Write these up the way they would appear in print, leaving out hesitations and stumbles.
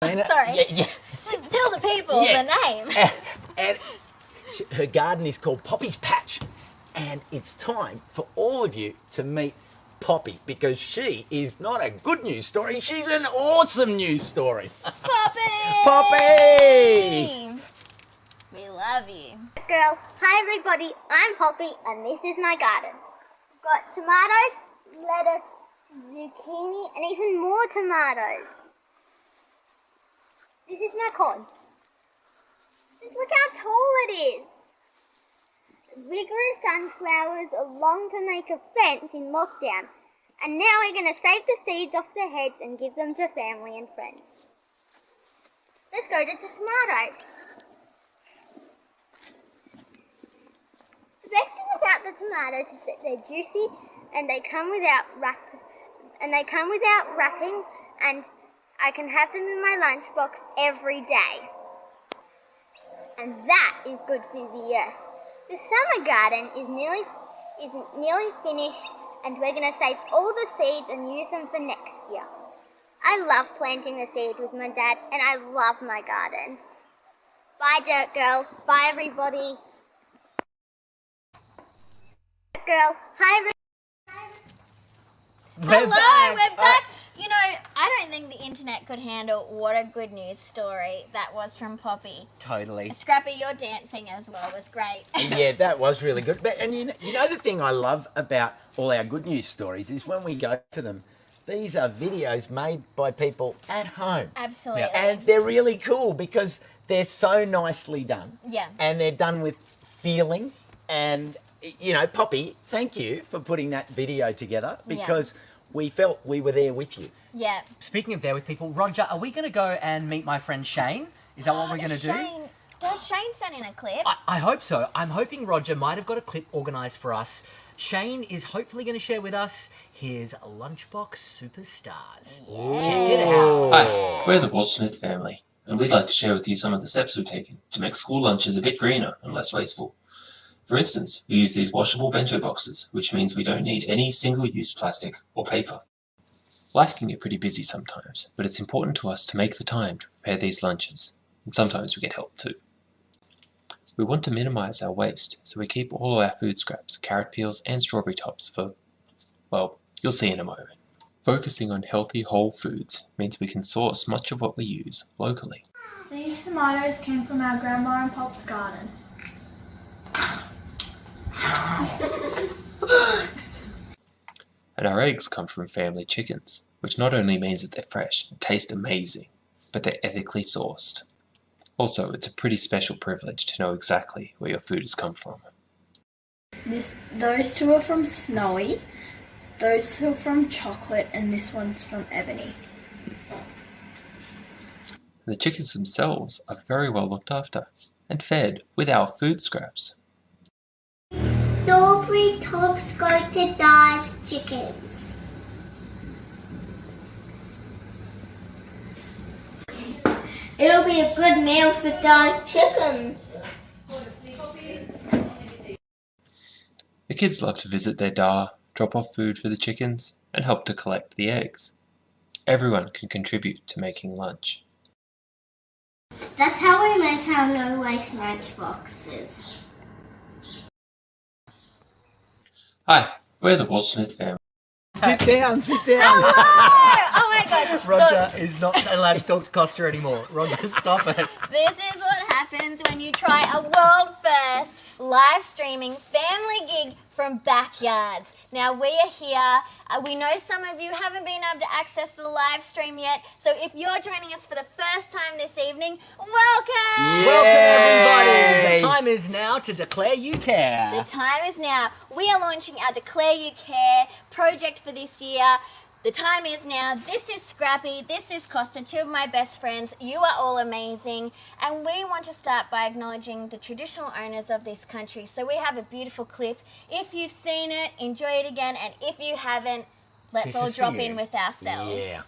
Sorry. Yeah. Tell the people the name. And her garden is called Poppy's Patch. And it's time for all of you to meet Poppy, because she is not a good news story, she's an awesome news story. Poppy! Poppy! We love you. Girl, hi everybody, I'm Poppy and this is my garden. I've got tomatoes, lettuce, zucchini and even more tomatoes. This is my corn. Just look how tall it is. We grew sunflowers along to make a fence in lockdown, and now we're going to save the seeds off their heads and give them to family and friends. Let's go to the tomatoes. The best thing about the tomatoes is that they're juicy and they come without wrapping, and I can have them in my lunchbox every day. And that is good for the earth. The summer garden is nearly finished, and we're going to save all the seeds and use them for next year. I love planting the seeds with my dad, and I love my garden. Bye, Dirt Girl. Bye, everybody. Dirt Girl. Hi, everybody. We're back. You know, I don't think the internet could handle what a good news story that was from Poppy. Totally. Scrappy, your dancing as well was great. Yeah, that was really good. And you know the thing I love about all our good news stories is when we go to them, these are videos made by people at home. Absolutely. And they're really cool because they're so nicely done. Yeah. And they're done with feeling. And, you know, Poppy, thank you for putting that video together because we felt we were there with you. Yeah. Speaking of there with people, Roger, are we going to go and meet my friend Shane? Is that what we're going to do? Does Shane send in a clip? I hope so. I'm hoping Roger might have got a clip organised for us. Shane is hopefully going to share with us his lunchbox superstars. Yeah. Check it out. Hi, we're the Walsh-Smith family, and we'd like to share with you some of the steps we've taken to make school lunches a bit greener and less wasteful. For instance, we use these washable bento boxes, which means we don't need any single-use plastic or paper. Life can get pretty busy sometimes, but it's important to us to make the time to prepare these lunches, and sometimes we get help too. We want to minimise our waste, so we keep all our food scraps, carrot peels and strawberry tops for, well, you'll see in a moment. Focusing on healthy whole foods means we can source much of what we use locally. These tomatoes came from our grandma and pop's garden. And our eggs come from family chickens, which not only means that they're fresh and taste amazing, but they're ethically sourced. Also, it's a pretty special privilege to know exactly where your food has come from. Those two are from Snowy, those two are from Chocolate, and this one's from Ebony. And the chickens themselves are very well looked after and fed with our food scraps. Strawberry tops go to Da's chickens. It'll be a good meal for Da's chickens. The kids love to visit their daa, drop off food for the chickens, and help to collect the eggs. Everyone can contribute to making lunch. That's how we make our no waste lunch boxes. Hi, we're the Walsh-Smith family. Sit down. Oh my gosh. Roger is not allowed to talk to Costa anymore. Roger, stop it. This is what happens when you try a world first live streaming family gig from backyards. Now we are here. We know some of you haven't been able to access the live stream yet. So if you're joining us for the first time this evening, welcome! Welcome everybody. The time is now to declare you care. The time is now. We are launching our Declare You Care project for this year. The time is now. This is Scrappy. This is Costa, two of my best friends. You are all amazing. And we want to start by acknowledging the traditional owners of this country. So we have a beautiful clip. If you've seen it, enjoy it again. And if you haven't, let's all drop in with ourselves. Yeah.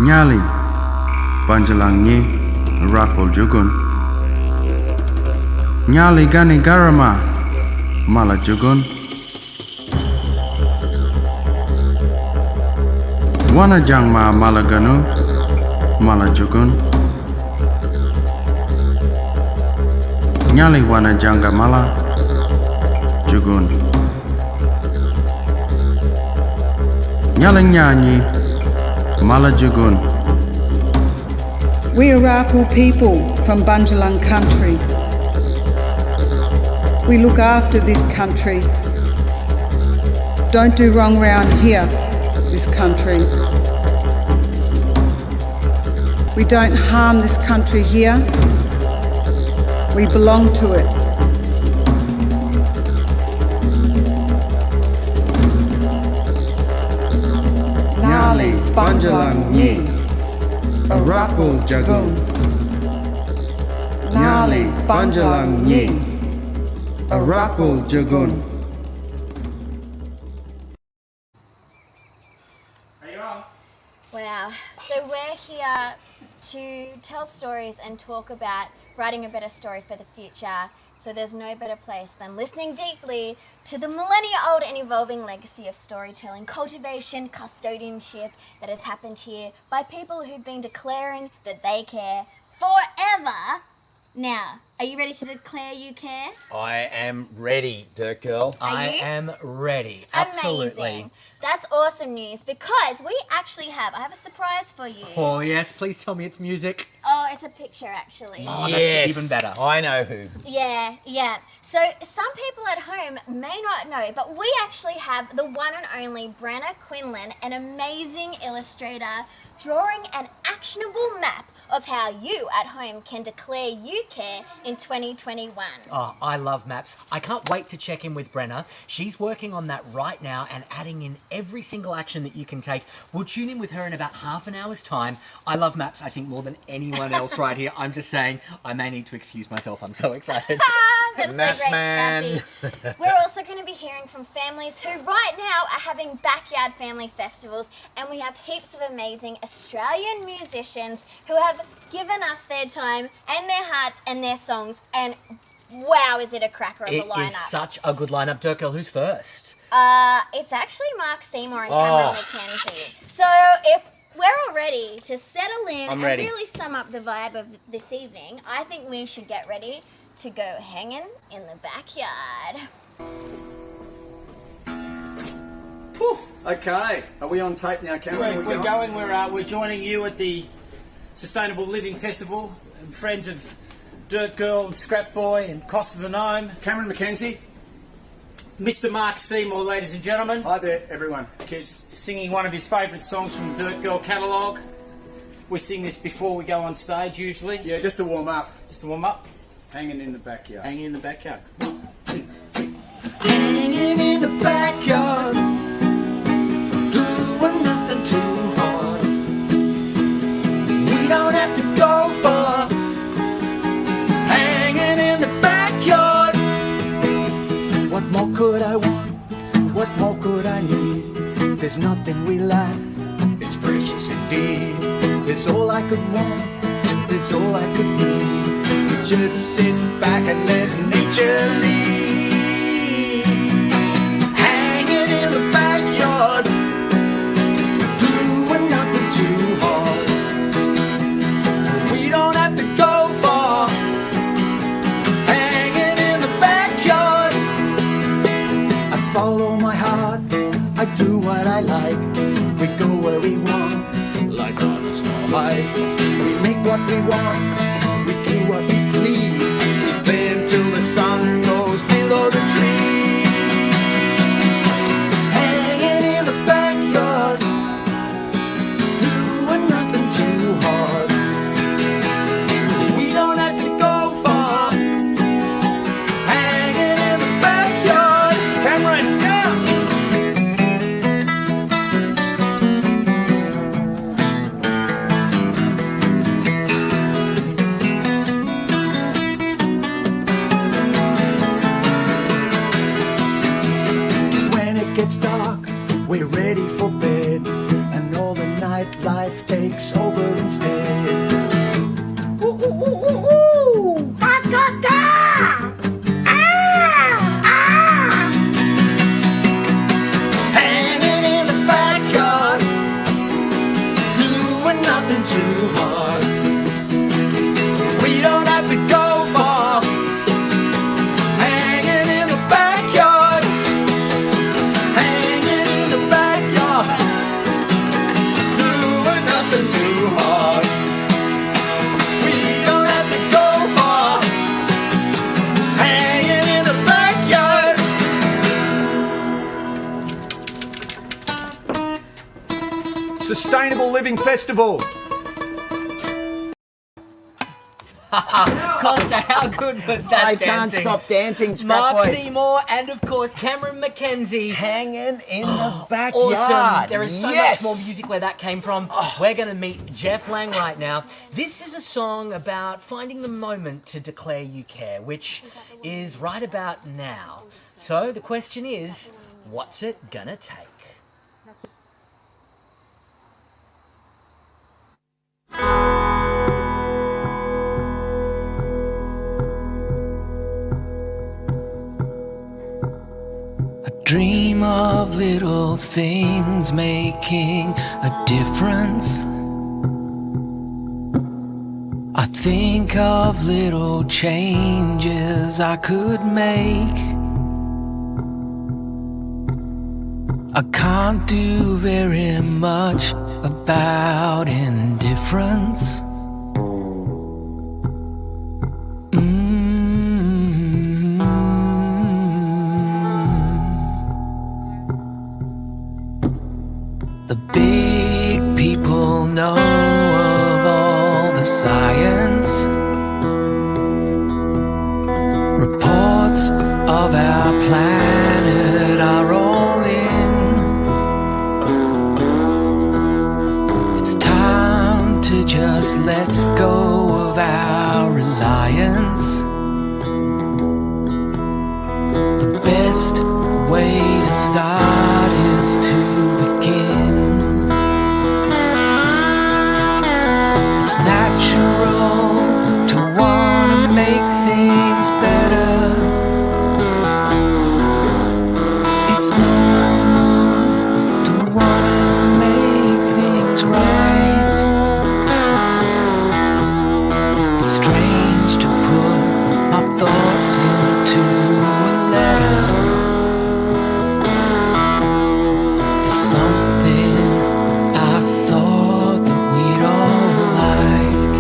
Nyali Panjalangni Rakol Jugun. Nyali Gani Garama, Mala Jugun. Wana Jangma Malaganu, Mala Jugun. Nyali Wana Janga Mala, Jugun. Nyali Nyanyi, Mala Jugun. We Araku people from Bunjalung country. We look after this country. Don't do wrong round here, this country. We don't harm this country here. We belong to it. Nyali Banjalang Nyi, Arakul Jagun. Nyali Banjalang Nyi, Arakul Jagun. Wow. So we're here to tell stories and talk about writing a better story for the future. So there's no better place than listening deeply to the millennia-old and evolving legacy of storytelling, cultivation, custodianship that has happened here by people who've been declaring that they care forever. Now, are you ready to declare you care? I am ready, Dirt Girl. I am ready. Absolutely. Amazing. That's awesome news because we actually have, I have a surprise for you. Oh, yes. Please tell me it's music. Oh, it's a picture actually. Oh, that's even better. I know who. Yeah. So some people at home may not know, but we actually have the one and only Brenna Quinlan, an amazing illustrator, drawing an actionable map of how you at home can declare you care in 2021. Oh, I love maps. I can't wait to check in with Brenna. She's working on that right now and adding in every single action that you can take. We'll tune in with her in about half an hour's time. I love maps, I think, more than anyone else right here. I'm just saying, I may need to excuse myself. I'm so excited. That's Map so great, man. Scrappy. We're also going to be hearing from families who right now are having backyard family festivals, and we have heaps of amazing Australian musicians who have given us their time and their hearts and their songs, and wow, is it a cracker of a lineup. It is such a good lineup. Dirt Girl, who's first? It's actually Mark Seymour and Cameron McKenzie. So if we're all ready to settle in and ready. really sum up the vibe of this evening, I think we should get ready to go hanging in the backyard. Whew. Okay, are we on tape now, Cameron? We're going. We're joining you at the Sustainable Living Festival. And friends of Dirt Girl and Scrap Boy and Cost of the Gnome. Cameron McKenzie. Mr. Mark Seymour, ladies and gentlemen. Hi there, everyone. Kids. Singing one of his favourite songs from the Dirt Girl catalogue. We sing this before we go on stage, usually. Yeah, just to warm up. Just to warm up. Hanging in the backyard. Hanging in the backyard. 1, 2, 3. Hanging in the backyard, doing nothing too hard. We don't have to go far. Hanging in the backyard. What more could I want? What more could I need? There's nothing we lack. It's precious indeed. It's all I could want. It's all I could need. Just sit back and let nature lead. Hanging in the backyard, doing nothing too hard. We don't have to go far. Hanging in the backyard. I follow my heart, I do what I like. We go where we want, like on a small hike. We make what we want, we do what we please. We play until the sun goes below the trees. Hanging in the backyard, doing nothing too hard. We don't have to go far. Hanging in the backyard. Cameron, go! Living Festival. Costa, how good was that I dancing? can't stop dancing, Scrap Mark Boy. Seymour and, of course, Cameron McKenzie. Hanging in the backyard. Awesome. There is so Yes. much more music where that came from. We're going to meet Jeff Lang right now. This is a song about finding the moment to declare you care, which is right about now. So the question is, what's it gonna take? Dream of little things making a difference. I think of little changes I could make. I can't do very much about indifference. The big people know of all the science. Reports of our planet are all in. It's time to just let go of our reliance. The best way to start is to begin. It's natural to want to make things better. It's normal to want to make things right. It's strange to put our thoughts into a letter. It's something I thought that we'd all like.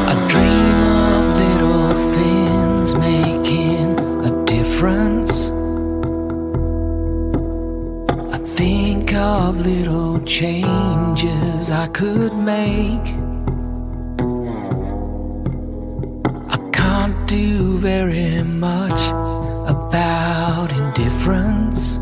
I dream of little things making a difference. I think of little changes I could make. I can't do very much about indifference.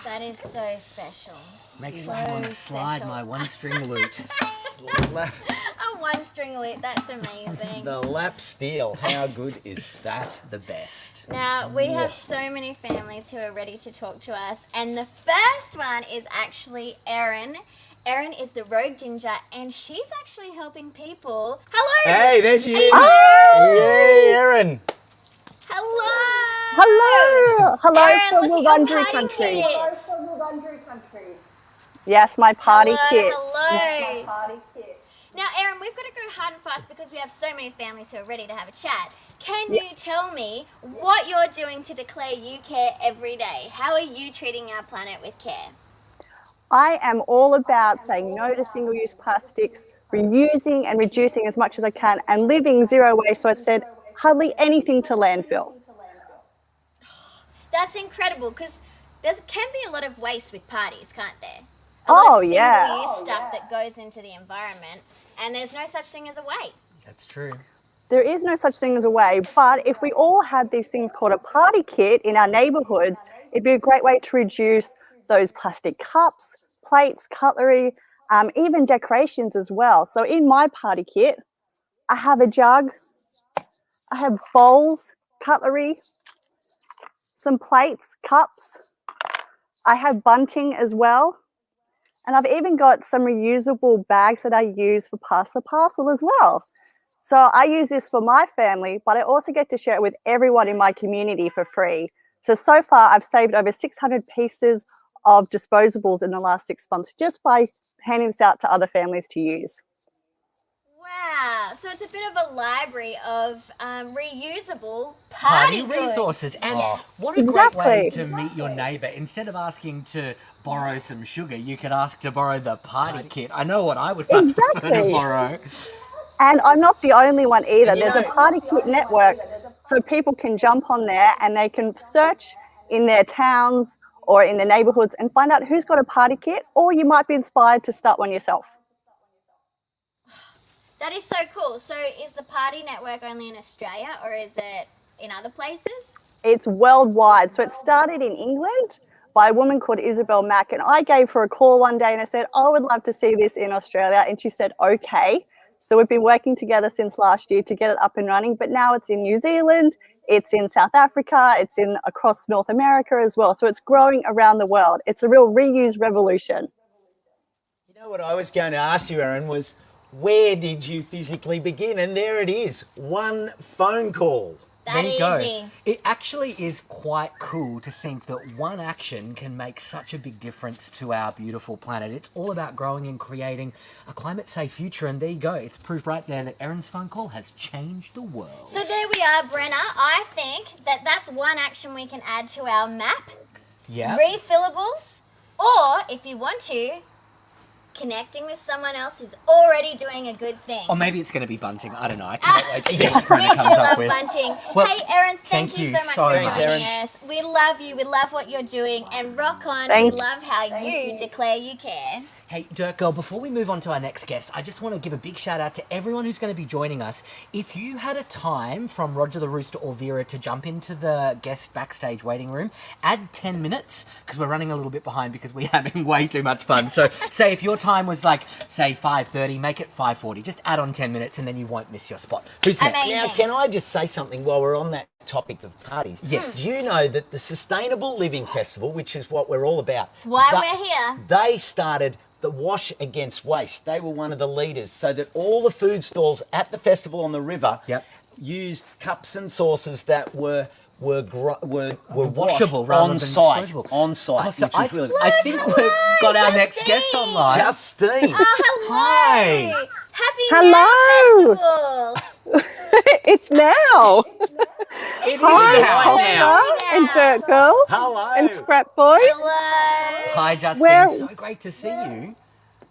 That is so special. Makes so me want to slide special. my one-string lute. A one-string lute, that's amazing. The lap steel. How good is that? The best. Now, we have so many families who are ready to talk to us, and the first one is actually Erin. Erin is the rogue ginger, and she's actually helping people. Hello! Hey, there she is. Oh! Yay, Erin. Hello! Hello! Hello Erin, from look the at your laundry party country. kit. Yes, my party kit. Hello. Now, Erin, we've got to go hard and fast because we have so many families who are ready to have a chat. Can you tell me what you're doing to declare you care every day? How are you treating our planet with care? I am all about saying no to single-use plastics, reusing and reducing as much as I can, and living zero waste. So I said hardly anything to landfill. That's incredible because there can be a lot of waste with parties, can't there? A lot of single-use stuff that goes into the environment, and there's no such thing as a way. That's true. There is no such thing as a way, but if we all had these things called a party kit in our neighbourhoods, it'd be a great way to reduce those plastic cups, plates, cutlery, even decorations as well. So in my party kit, I have a jug, I have bowls, cutlery, some plates, cups. I have bunting as well. And I've even got some reusable bags that I use for pass the parcel as well. So I use this for my family, but I also get to share it with everyone in my community for free. So far I've saved over 600 pieces of disposables in the last 6 months just by handing this out to other families to use. Wow, so it's a bit of a library of reusable Party goods. resources. And Yes. what a great way to meet your neighbour. Instead of asking to borrow some sugar, you could ask to borrow the party kit. I know what I would prefer to borrow. And I'm not the only one either. There's a party kit network, so people can jump on there and they can search in their towns or in their neighbourhoods and find out who's got a party kit, or you might be inspired to start one yourself. That is so cool. So is the party network only in Australia or is it in other places? It's worldwide. So it started in England by a woman called Isabel Mack, and I gave her a call one day and I said, I would love to see this in Australia, and she said, okay. So we've been working together since last year to get it up and running, but now it's in New Zealand, it's in South Africa, it's in across North America as well. So it's growing around the world. It's a real reuse revolution. You know what I was going to ask you, Erin, was where did you physically begin? And there it is, one phone call. There you go. It actually is quite cool to think that one action can make such a big difference to our beautiful planet. It's all about growing and creating a climate-safe future, and there you go. It's proof right there that Erin's phone call has changed the world. So there we are, Brenna. I think that that's one action we can add to our map. Yeah. Refillables, or if you want to, connecting with someone else who's already doing a good thing. Or maybe it's going to be bunting. I don't know. I can't wait to see what We Brenna do comes up love with. bunting. Well, hey, Erin, thank you you so much so for much. joining us. We love you. We love what you're doing. And rock on. Thank we love how you declare you care. Hey, Dirt Girl, before we move on to our next guest, I just want to give a big shout out to everyone who's going to be joining us. If you had a time from Roger the Rooster or Vera to jump into the guest backstage waiting room, add 10 minutes, because we're running a little bit behind because we're having way too much fun. So say if your time was like, say 5:30, make it 5:40. Just add on 10 minutes and then you won't miss your spot. Who's next? Amazing. Now, can I just say something while we're on that topic of parties? Yes. Do you know that the Sustainable Living Festival, which is what we're all about, That's why we're here. they started the Wash Against Waste. They were one of the leaders, so that all the food stalls at the festival on the river used cups and saucers that were washable washed rather on than site. disposable. On site, Oh, so which was really I think we've got our next guest online. Justine. Oh, hello. Hi. Happy Hello. Festival. It's now. It is Hi, now. Costa and Dirt Girl. Hello. And Scrap Boy. Hello. Hi, Justin. Well- so great to see you.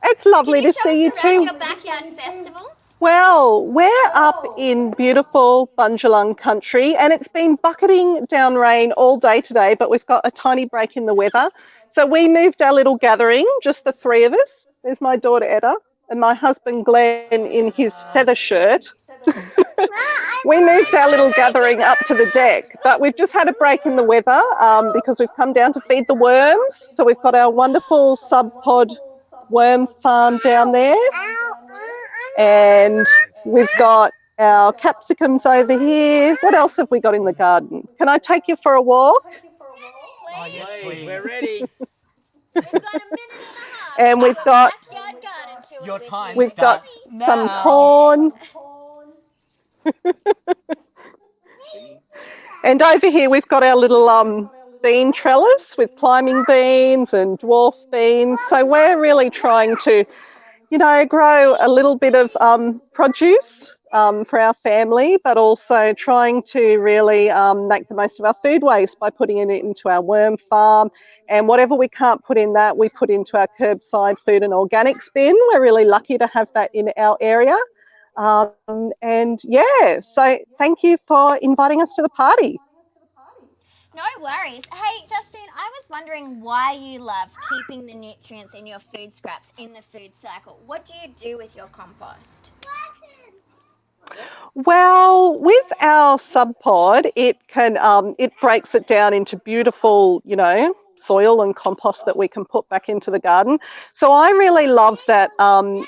It's lovely Can you to show see you us around too. your backyard festival? Well, we're up in beautiful Bundjalung country and it's been bucketing down rain all day today, but we've got a tiny break in the weather. So we moved our little gathering, just the three of us. There's my daughter Etta and my husband Glenn in his feather shirt. We moved our little gathering up to the deck, but we've just had a break in the weather because we've come down to feed the worms. So we've got our wonderful Subpod worm farm down there. And we've got our capsicums over here. What else have we got in the garden? Can I take you for a walk? Oh, yes, please. We're ready. We've got a minute and a half. And we've got Backyard garden tour Your with time you. we've got starts some now. corn. And over here we've got our little bean trellis with climbing beans and dwarf beans. So we're really trying to, you know, grow a little bit of produce for our family, but also trying to really make the most of our food waste by putting it into our worm farm. And whatever we can't put in that, we put into our curbside food and organics bin. We're really lucky to have that in our area. And yeah, so thank you for inviting us to the party. No worries. Hey, Justine, I was wondering why you love keeping the nutrients in your food scraps in the food cycle. What do you do with your compost? Well, with our Subpod, it can it breaks it down into beautiful, you know, soil and compost that we can put back into the garden. So I really love that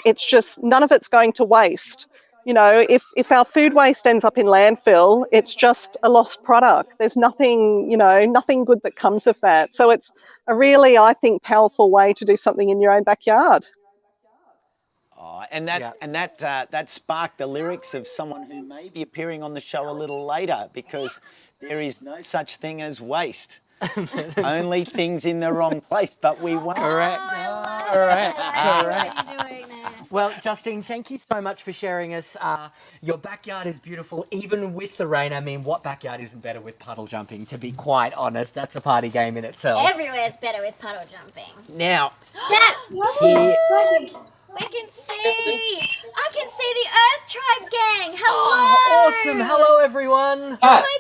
it's just none of it's going to waste. You know, if our food waste ends up in landfill, it's just a lost product. There's nothing, you know, nothing good that comes of that. So it's a really, I think, powerful way to do something in your own backyard. Oh, and that sparked the lyrics of someone who may be appearing on the show a little later, because there is no such thing as waste. Only things in the wrong place, but we won't. Correct. Well, Justine, thank you so much for sharing us. Your backyard is beautiful, even with the rain. I mean, what backyard isn't better with puddle jumping, to be quite honest? That's a party game in itself. Everywhere's better with puddle jumping. Now, here... We can see! I can see the Earth Tribe gang! Hello! Oh, awesome! Hello, everyone! Oh my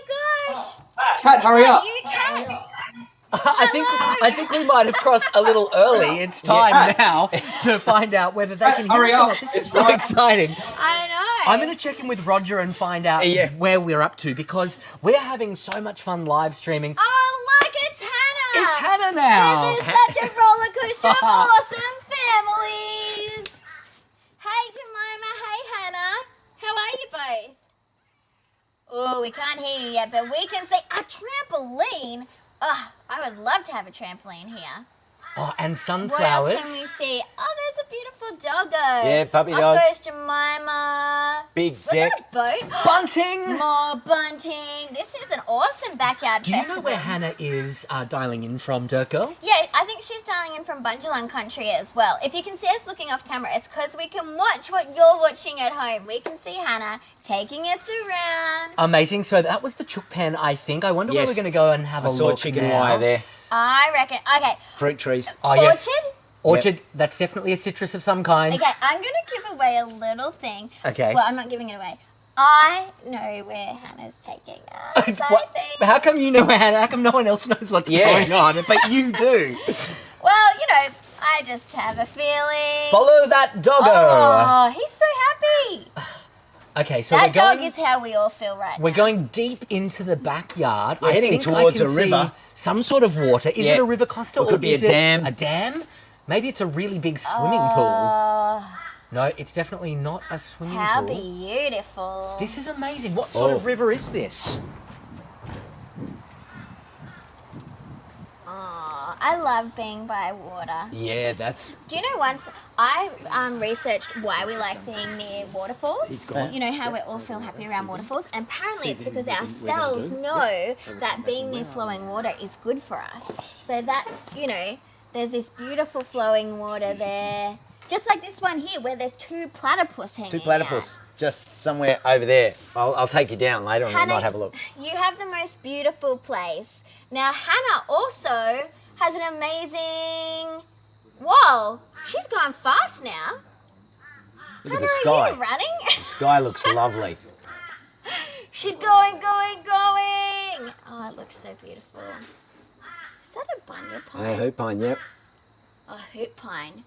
gosh! Cat, hurry up! You, Cat? I think we might have crossed a little early. It's time now to find out whether they can hear us or not. This is so exciting. I know. I'm going to check in with Roger and find out where we're up to, because we're having so much fun live streaming. Oh, look, it's Hannah! It's Hannah now! This is such a roller coaster of awesome families! Hey, Jemima. Hey, Hannah. How are you both? Oh, we can't hear you yet, but we can see a trampoline. Oh, I would love to have a trampoline here. Oh, and sunflowers. What else can we see? Oh, there's a beautiful doggo. Yeah, puppy dog. Off goes Jemima. Big Was deck. that a boat? Bunting. More bunting. This is an awesome backyard Do you festival. know where Hannah is dialing in from, Dirt Girl? Yeah, I think she's dialing in from Bunjalung country as well. If you can see us looking off camera, it's because we can watch what you're watching at home. We can see Hannah taking us around. Amazing. So that was the chook pen, I think. I wonder where we're going to go and have a look. I saw chicken now. wire there. I reckon. Okay. Fruit trees. Oh, yes. Orchard? Orchard, that's definitely a citrus of some kind. Okay, I'm going to give away a little thing. Okay. Well, I'm not giving it away. I know where Hannah's taking us, I think. How come you know where Hannah? How come no one else knows what's going on? But you do. Well, you know, I just have a feeling. Follow that doggo. Oh, he's so happy. Okay, so that we're going... dog is how we all feel right We're now. going deep into the backyard. We're I heading think towards I can a river. see some sort of water. Is it a river, Costa? It could be a dam. A dam? Maybe it's a really big swimming pool. No, it's definitely not a swimming How pool. beautiful. This is amazing. What sort of river is this? Oh, I love being by water. Yeah, that's... Do you know, once I researched why we like being near waterfalls? He's gone. You know how we all feel happy around waterfalls? And apparently it's because our cells know that being near flowing water is good for us. So that's, you know, there's this beautiful flowing water there. Just like this one here where there's two platypus hanging Two platypus, just somewhere over there. I'll take you down later and we might have a look. You have the most beautiful place. Now, Hannah also has an amazing... Whoa, she's going fast now. Look at Hannah, the sky. are you running? The sky looks lovely. She's going. Oh, it looks so beautiful. Is that a bunya pine? Hoop pine, yep. Oh, hoop pine.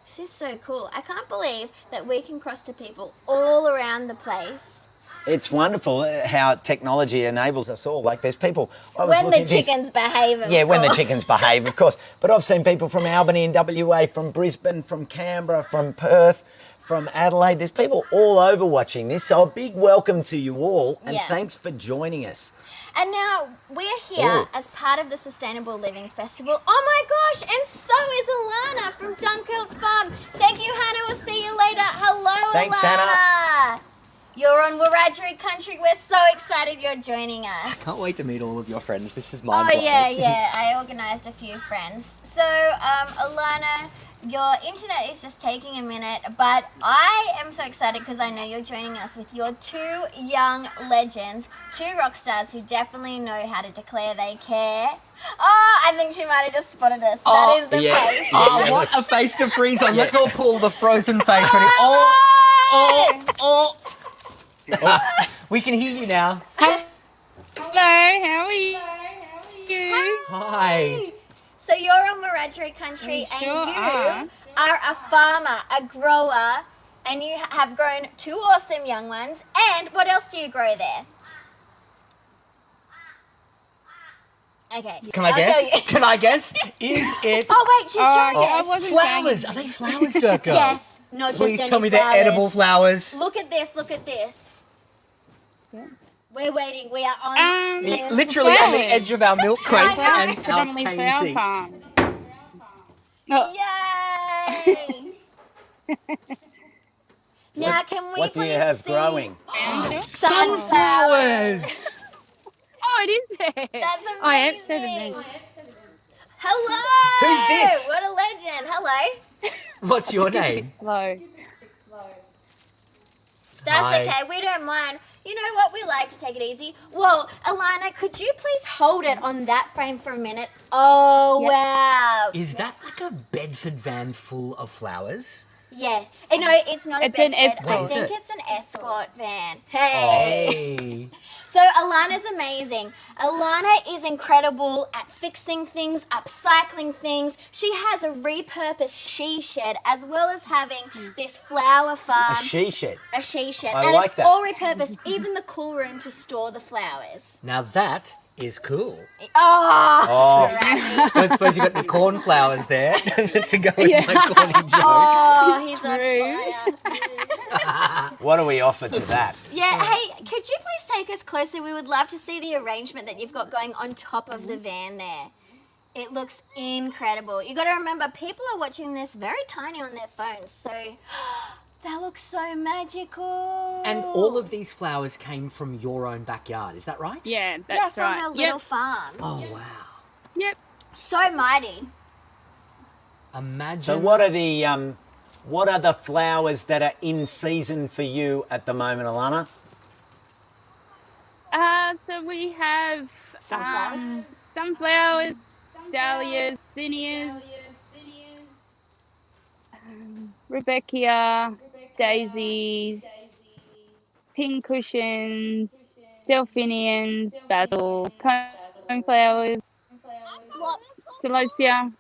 This is so cool. I can't believe that we can cross to people all around the place. It's wonderful how technology enables us all. Like there's people... When the chickens behave, of Yeah, when the course. chickens behave, of course. But I've seen people from Albany in WA, from Brisbane, from Canberra, from Perth, from Adelaide. There's people all over watching this. So a big welcome to you all and thanks for joining us. And now we're here as part of the Sustainable Living Festival. Oh my gosh, and so is Alana from Dunkeld Farm. Thank you, Hannah. We'll see you later. Hello, Thanks, Alana. Hannah. You're on Wiradjuri country. We're so excited you're joining us. Can't wait to meet all of your friends. This is Oh, mind-blowing. yeah. I organised a few friends. So, Alana, your internet is just taking a minute, but I am so excited because I know you're joining us with your two young legends, two rock stars who definitely know how to declare they care. Oh, I think she might have just spotted us. That is the face. Oh, what a face to freeze on. Let's all pull the frozen face. Ready? Oh. We can hear you now. Hello, how are you? Hi. So you're on Wiradjuri country and sure you are a farmer, a grower, and you have grown two awesome young ones. And what else do you grow there? Okay. Can I I'll guess? tell you. Can I guess? Is it Oh wait, she's trying to I guess. wasn't flowers? Are they flowers, Dirt Girl? Yes. Not just Please any tell me they're flowers. edible flowers. Look at this. Look at this. We're waiting. We are on. Literally on the edge of our milk crates I know. and our Predominantly cane flower seeds. farm. Oh. Yay! Now, can we What do you please have see growing? Sunflowers! Oh, it is there. That's amazing. I have said it. Hello. Who's this? What a legend. Hello. What's your name? Hello. That's Hi. okay. We don't mind. You know what? We like to take it easy. Well, Alana, could you please hold it on that frame for a minute? Oh, wow. Is that like a Bedford van full of flowers? Yeah. No, it's not It's a an Bedford. escort. I Is think it? it's an escort van. Hey. Hey. So Alana's amazing. Alana is incredible at fixing things, upcycling things. She has a repurposed she shed as well as having this flower farm. A she shed. A she shed. I and like it's that. all repurposed, even the cool room to store the flowers. Now that is cool. Oh, scrappy. Don't suppose you got any cornflowers there to go with Yeah. my corny joke? Oh, he's on Rude. fire. What do we offer to that? Yeah, hey, could you please take us closer? We would love to see the arrangement that you've got going on top of the van there. It looks incredible. You got to remember, people are watching this very tiny on their phones, so that looks so magical. And all of these flowers came from your own backyard, is that right? Yeah, that's yeah, from right. our little farm. Oh, wow. Yep. So mighty. Imagine. So what are the flowers that are in season for you at the moment, Alana? So we have Sunflowers? Sunflowers, dahlias, zinnias, Rebecca, daisies, pincushions, delphiniums, basil, coneflowers, celosia,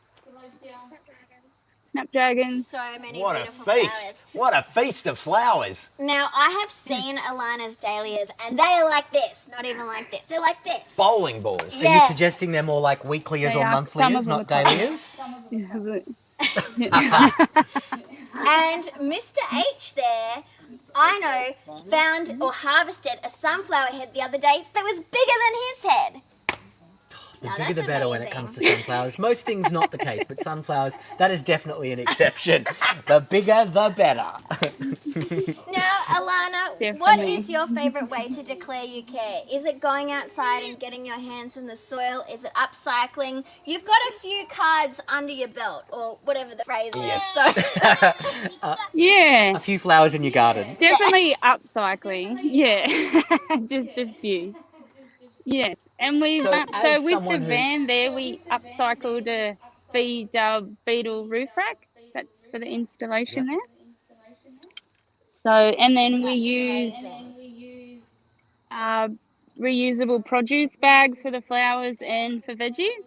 snapdragons. So many What a beautiful feast! flowers. What a feast of flowers! Now, I have seen Alana's dahlias, and they are like this. Not even like this. They're like this. Bowling balls. Are you Yeah. suggesting they're more like weeklies They or are. Some monthlies, of them not are dahlias? And Mr. H there, I know, found or harvested a sunflower head the other day that was bigger than his head. The Now, bigger the that's better when it amazing. comes to sunflowers. Most things not the case, but sunflowers, that is definitely an exception. The bigger the better. Now, Alana, what Definitely. is your favourite way to declare you care? Is it going outside and getting your hands in the soil? Is it upcycling? You've got a few cards under your belt, or whatever the phrase is. So, Yeah, A few flowers in your garden. definitely upcycling. Yeah, just a few. Yes, and we So so as with someone the who- van there, we upcycled a feed beetle roof rack. That's for the installation there. So and then we use reusable produce bags for the flowers and for veggies.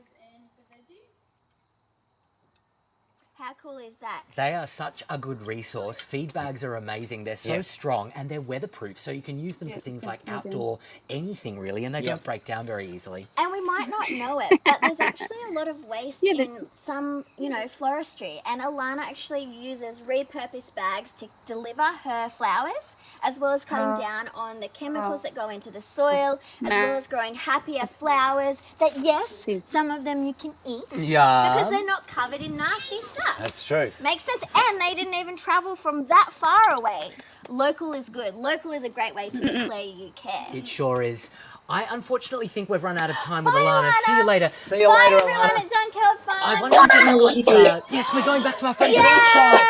how cool is that? They are such a good resource. Feed bags are amazing. They're so Yeah. strong and they're weatherproof, so you can use them for things like outdoor anything really, and they don't break down very easily. And we might not know it, but there's actually a lot of waste in some, floristry. And Alana actually uses repurposed bags to deliver her flowers, as well as cutting down on the chemicals that go into the soil, as well as growing happier flowers that, yes, some of them you can eat Yeah. because they're not covered in nasty stuff. That's true. Makes sense. And they didn't even travel from that far away. Local is good. Local is a great way to declare you care. It sure is. I unfortunately think we've run out of time with Bye, Alana. See you Alana. later. See you Bye, later, everyone. Alana. It's Uncut Fun. I wonder if we've got, yes, we're going back to our favourite website.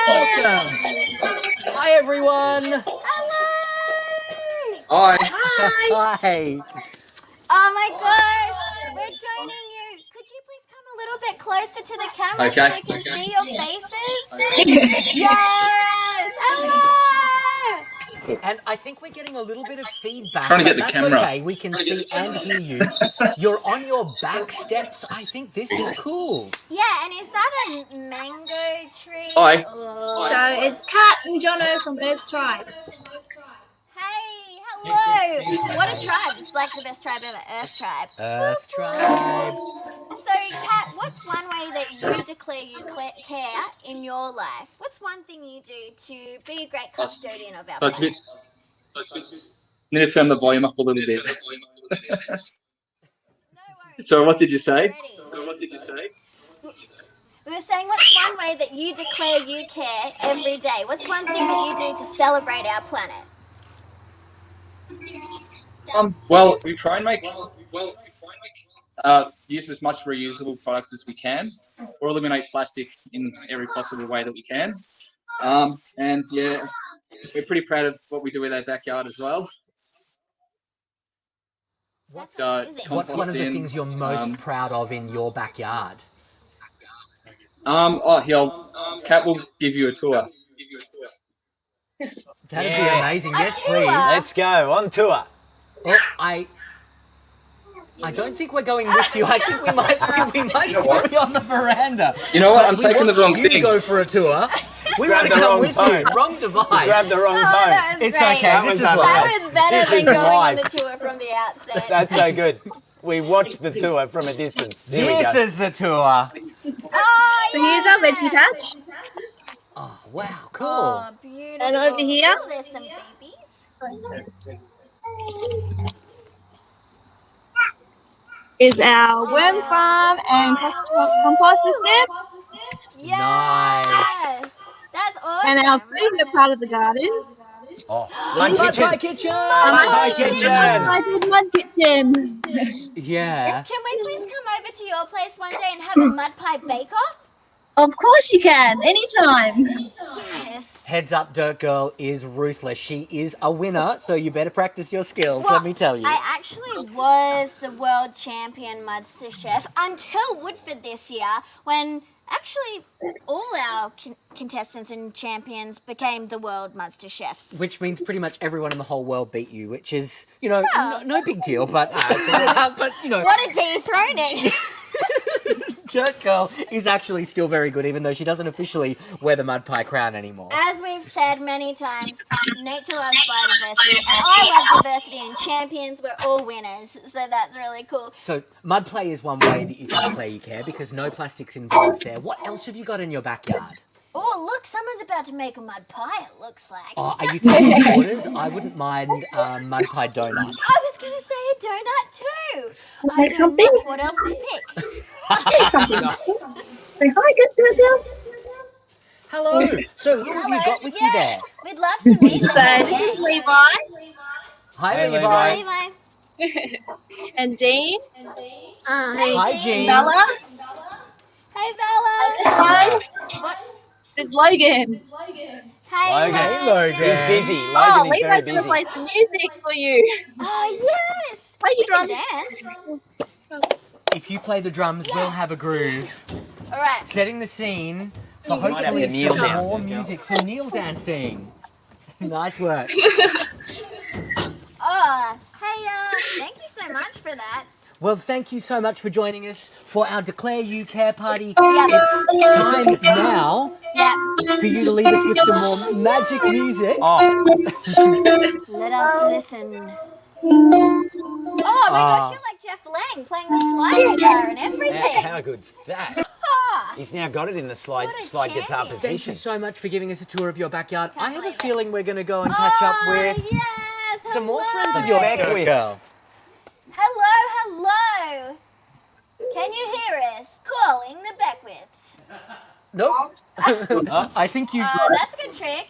Awesome. Hi, everyone. Hi. Hi. Oh my gosh, we're joining you. Could you please come a little bit closer to the camera so Okay. we can see your faces? Yes! Hello! And I think we're getting a little bit of feedback. Trying to but get the that's camera. okay. We can see and hear you. You're on your back steps. I think this is cool. Yeah, and is that a mango tree? Hi. Oh. So it's Kat and Jono from Bird's Tribe. Hey, Hello. What a tribe. It's like the best tribe ever. Earth tribe. Earth tribe. So, Kat, what's one way that you declare you care in your life? What's one thing you do to be a great custodian of our planet? Need to turn the volume up a little bit. So what did you say? We were saying, what's one way that you declare you care every day? What's one thing that you do to celebrate our planet? Well, we try and make use as much reusable products as we can, or eliminate plastic in every possible way that we can. And yeah, we're pretty proud of what we do with our backyard as well. What's one of the things you're most proud of in your backyard? Kat will give you a tour. That'd be amazing. Yes, please. Let's go on tour. Well, I don't think we're going with you. I think we might still be on the veranda. You know what? I'm taking the wrong thing. You go for a tour. We want to come with you. Wrong device. You grabbed the wrong phone. It's okay. This is live. That was better than going on the tour from the outset. That's so good. We watched the tour from a distance. This is the tour. Oh, So here's our veggie patch. Oh, wow, cool. Oh, beautiful. And over here? Oh, there's some babies. Is our worm farm and compost system. Nice. That's awesome. And our favourite part of the garden. Oh, Mud kitchen. Mud kitchen. Yeah. Can we please come over to your place one day and have a mud pie bake-off? Of course you can, anytime. Yes. Heads up, Dirt Girl is ruthless. She is a winner, so you better practice your skills, Well, let me tell you. I actually was the world champion Mudster chef until Woodford this year, when actually all our contestants and champions became the world Mudster chefs. Which means pretty much everyone in the whole world beat you, which is, you know, Well. no big deal, but, but you know. What a dethroning! Dirt Girl is actually still very good, even though she doesn't officially wear the mud pie crown anymore. As we've said many times, nature loves biodiversity, and I love diversity, and champions, we're all winners, so that's really cool. So, mud play is one way that you can declare you care, because no plastic's involved there. What else have you got in your backyard? Oh, look, someone's about to make a mud pie, it looks like. Oh, are you taking orders? I wouldn't mind mud pie donuts. I was going to say a donut too. I Make don't something? know what else to pick. Take something. Say hi, good girl. Hello. So, who have you got with you there? We'd love to meet you. So this is Levi. Hi, Levi. Levi. And Dean. Hi, Jean. Bella. Hey, Bella. Hi. What? There's Logan. Hey, Logan. He's busy. Logan Oh, is Levi's very going to busy. play some music for you. Oh, yes. Play your We drums. can dance. If you play the drums, we'll have a groove. All right. Setting the scene for You might have to hopefully kneel some down. more music, some kneel dancing. Nice work. Oh, hey, thank you so much for that. Well, thank you so much for joining us for our Declare You Care party. Yeah. It's time now Yeah. for you to lead us with some more magic music. Oh, Let us listen. Oh my gosh, you're like Jeff Lang playing the slide guitar and everything. how good's that? Ah. He's now got it in the slide What a guitar champion. Thank position. you so much for giving us a tour of your backyard. I have a believe it. feeling we're going to go and catch up with Yes, some more hello. friends of yours, Beckwith. Girl. Hello. Can you hear us? Calling the Beckwiths. Nope. I think you... That's a good trick.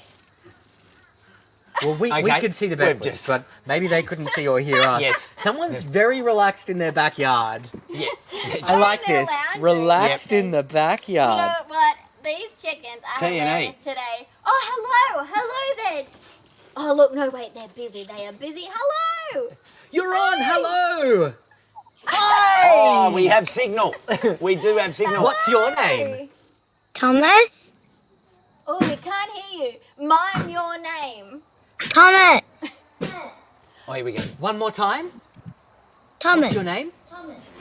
Well, we Okay. could see the We've Beckwiths, but maybe they couldn't see or hear us. Yes. Someone's very relaxed in their backyard. Yeah. I like their this. lounge. Relaxed in the You backyard. know what? These chickens are T&E. hilarious today. Oh, hello there. Oh, look, no, wait, they're busy. They are busy. Hello. You're on. Hello. Oh, we have signal. We do have signal. What's your name? Thomas? Oh, we can't hear you. Mime your name. Thomas. Oh, here we go. One more time. Thomas. What's your name?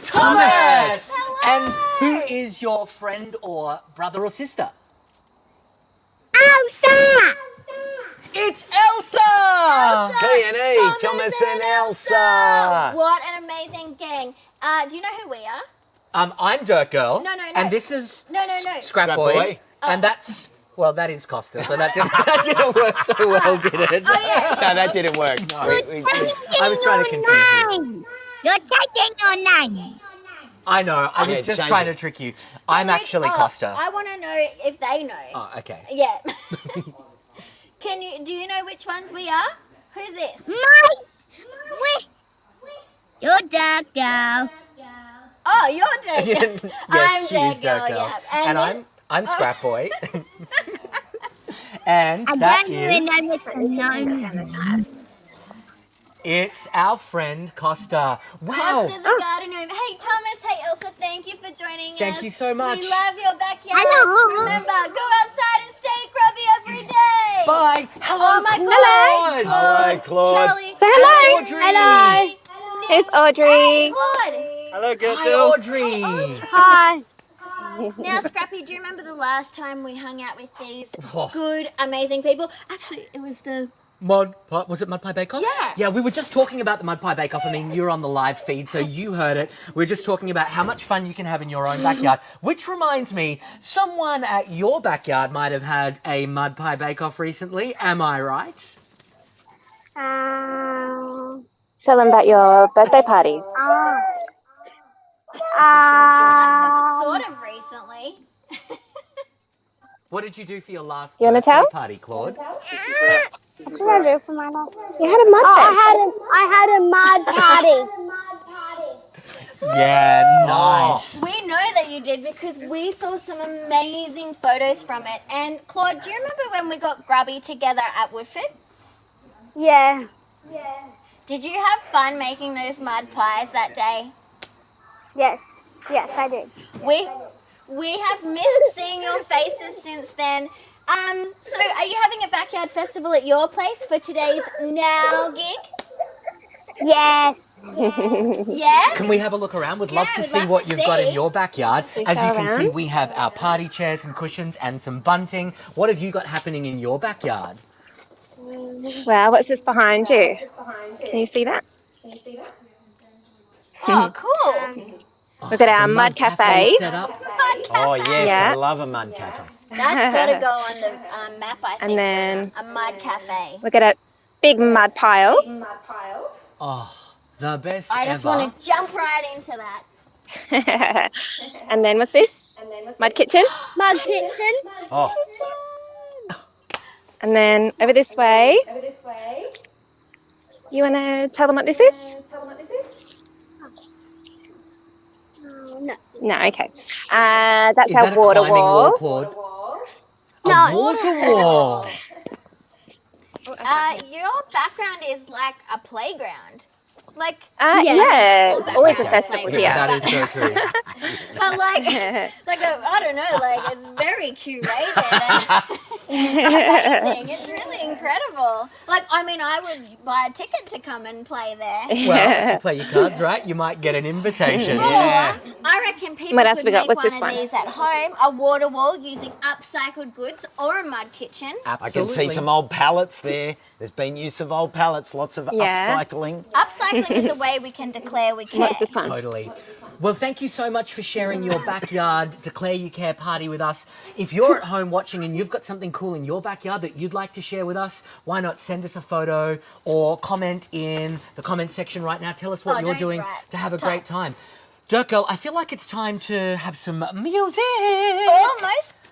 Thomas! And who is your friend or brother or sister? Elsa. It's Elsa! T&E, Thomas and Elsa. What an amazing gang. Do you know who we are? I'm Dirt Girl. No. And this is No. Scrap Boy. And that's, well, that is Costa, so that didn't work so well, did it? No, that didn't work. No. I was trying to confuse you. You're taking your name. I know, I was just trying to trick you. I'm actually Costa. I want to know if they know. Oh, okay. Yeah. Do you know which ones we are? Who's this? You're Dark Girl. Oh, you're Dirt Girl. Yes, she is Dirt Girl. Yeah. And I'm Scrap Boy. And that is... It's our friend Costa. Wow. Costa the garden gnome. Hey, Thomas. Hey, Elsa. Thank you for joining us. Thank you so much. We love your backyard. Hello. Remember, go outside and stay grubby every day. Bye. Hello, Oh my Claude. God. Hi, Claude. Charlie. Say hello. Audrey. Hello. It's Audrey. Hey, Claude. Hello, girl. Hi, Audrey. Hi. Now, Scrappy, do you remember the last time we hung out with these Oh. good, amazing people? Actually, it was the... Was it Mud Pie Bake Off? Yeah. Yeah, we were just talking about the Mud Pie Bake Off. I mean, you're on the live feed, so you heard it. We're just talking about how much fun you can have in your own backyard. Which reminds me, someone at your backyard might have had a Mud Pie Bake Off recently. Am I right? Tell them about your birthday party. Sort of recently. What did you do for your last You wanna birthday tell? party, Claude? What did I do for my last? You had a mud I had a mud party. Yeah, nice. We know that you did because we saw some amazing photos from it. And Claude, do you remember when we got Grubby together at Woodford? Yeah. Did you have fun making those mud pies that day? Yes, I did. We have missed seeing your faces since then. So are you having a backyard festival at your place for today's Now gig? Yes. Yeah? Can we have a look around? We'd love to we'd see love what to you've got in see. your backyard. we As go you can see, around? we have our party chairs and cushions and some bunting. What have you got happening in your backyard? Wow, what's this behind you? Can you see that? Oh, cool. We've got our The mud cafe. set up. Oh, yes, Yeah. I love a mud cafe. That's got to go on the map, I think. And then a mud cafe. we've got a big mud pile. Oh, the best I just ever. want to jump right into that. And then what's this? Mud kitchen. Mud kitchen. Oh, And then over this way. You want to tell them what this is? No. No, okay. That's Is our that a water climbing wall. Claude? No. A water wall. Your background is like a playground. Like, Yeah, always a background festival playground. here. That is so true. But like I don't know, like it's very curated and amazing. It's really incredible. Like, I mean, I would buy a ticket to come and play there. Well, if you play your cards right, you might get an invitation. Or, I reckon people What else could we got? make What's one this of one? these at home, a water wall using upcycled goods or a mud kitchen. I can Absolutely. see some old pallets there. There's been use of old pallets, lots of Yeah. upcycling. Upcycling is a way we can declare we care. What's this one? Totally. Well, thank you so much for sharing your backyard Declare You Care party with us. If you're at home watching and you've got something cool in your backyard that you'd like to share with us, why not send us a photo or comment in the comment section right now. Tell us what you're don't doing write. to have a great time. Dirt Girl, I feel like it's time to have some music.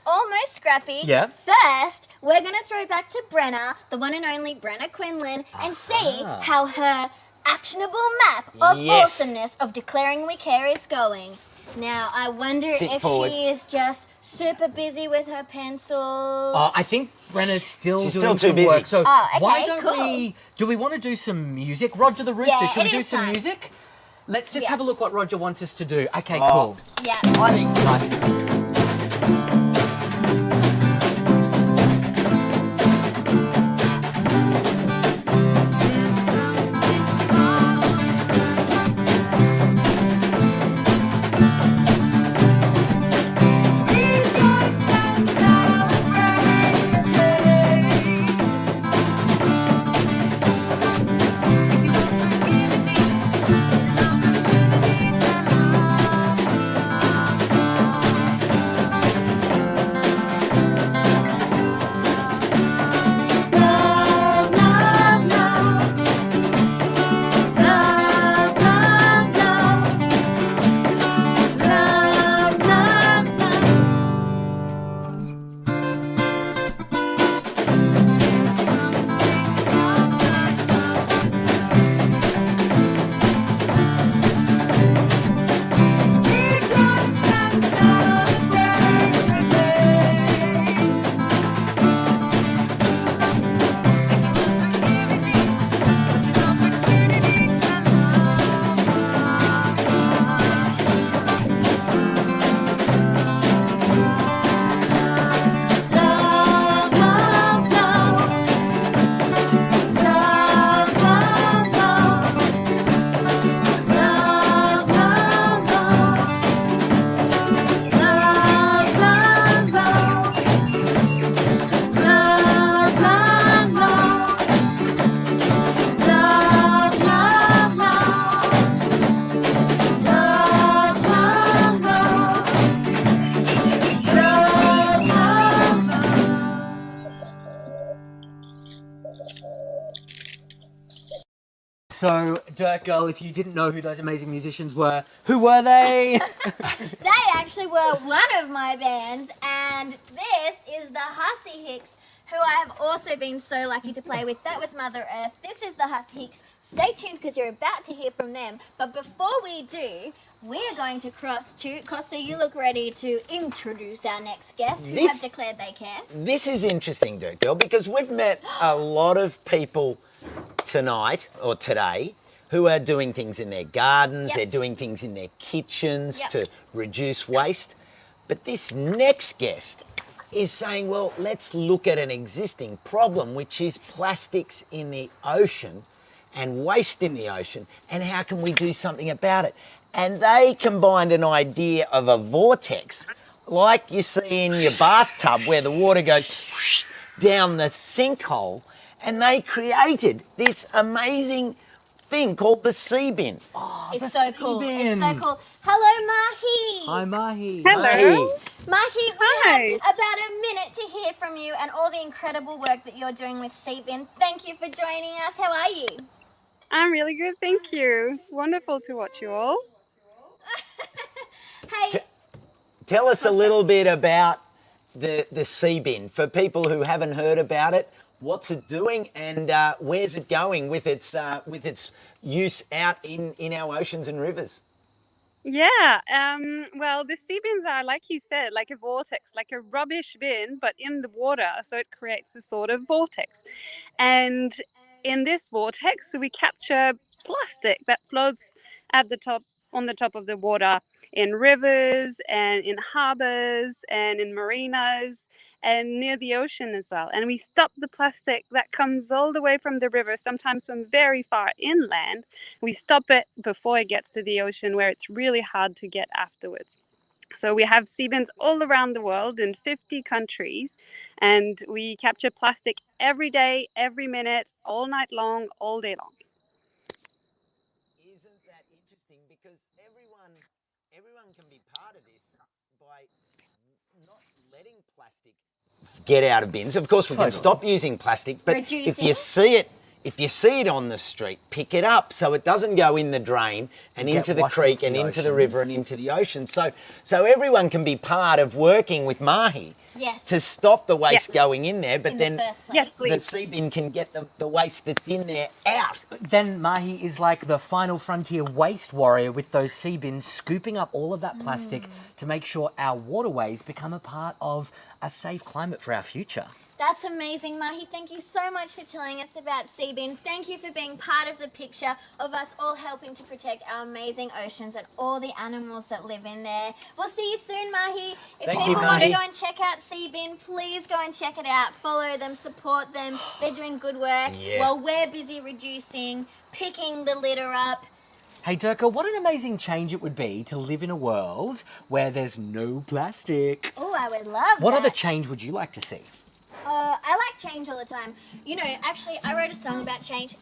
Almost Scrappy. Yeah. First, we're going to throw back to Brenna, the one and only Brenna Quinlan, and see how her actionable map of Yes. awesomeness of declaring we care is going. Now, I wonder Sit if forward. she is just super busy with her pencils. I think Brenna's still She's doing still too some busy. work. So Oh, okay, why don't cool. do we want to do some music? Roger the Rooster, Yeah, should we it do is some time. music? Let's just Yeah. have a look what Roger wants us to do. Okay, Oh. cool. Yeah. I think Right. So, Dirt Girl, if you didn't know who those amazing musicians were, who were they? They actually were one of my bands, and this is the Hussy Hicks, who I have also been so lucky to play with. That was Mother Earth. This is the Hussy Hicks. Stay tuned because you're about to hear from them. But before we do, we are going to cross to... Costa, you look ready to introduce our next guest who have declared they care. This is interesting, Dirt Girl, because we've met a lot of people tonight or today who are doing things in their gardens, they're doing things in their kitchens to reduce waste. But this next guest is saying, well, let's look at an existing problem, which is plastics in the ocean and waste in the ocean, and how can we do something about it? And they combined an idea of a vortex, like you see in your bathtub where the water goes down the sinkhole, and they created this amazing thing called the Seabin. Oh, it's so cool. It's so cool. Hello, Mahi. Hi, Mahi. Hello. Mahi, we have about a minute to hear from you and all the incredible work that you're doing with Seabin. Thank you for joining us. How are you? I'm really good, thank you. It's wonderful to watch you all. Hey, Tell us a little bit about the Seabin for people who haven't heard about it. What's it doing, and where's it going with its use out in our oceans and rivers? Yeah, well, the sea bins are, like you said, like a vortex, like a rubbish bin, but in the water, so it creates a sort of vortex. And in this vortex, we capture plastic that floats at the top, on the top of the water, in rivers and in harbors and in marinas and near the ocean as well. And we stop the plastic that comes all the way from the river, sometimes from very far inland. We stop it before it gets to the ocean, where it's really hard to get afterwards. So we have sea bins all around the world in 50 countries, and we capture plastic every day, every minute, all night long, all day long. Isn't that interesting? Because everyone can be part of this by not letting plastic get out of bins. Of course, we can stop using plastic, but if you see it on the street, pick it up so it doesn't go in the drain and into the creek and into the river and into the ocean. So everyone can be part of working with Mahi to stop the waste going in there, but then the sea bin can get the waste that's in there out. Then Mahi is like the final frontier waste warrior with those sea bins, scooping up all of that plastic to make sure our waterways become a part of a safe climate for our future. That's amazing, Mahi. Thank you so much for telling us about Seabin. Thank you for being part of the picture of us all helping to protect our amazing oceans and all the animals that live in there. We'll see you soon, Mahi. If people want to go and check out Seabin, please go and check it out. Follow them, support them. They're doing good work while we're busy reducing, picking the litter up. Hey, Durka, what an amazing change it would be to live in a world where there's no plastic. Oh, I would love What that. other change would you like to see? I like change all the time. You know, actually, I wrote a song about change.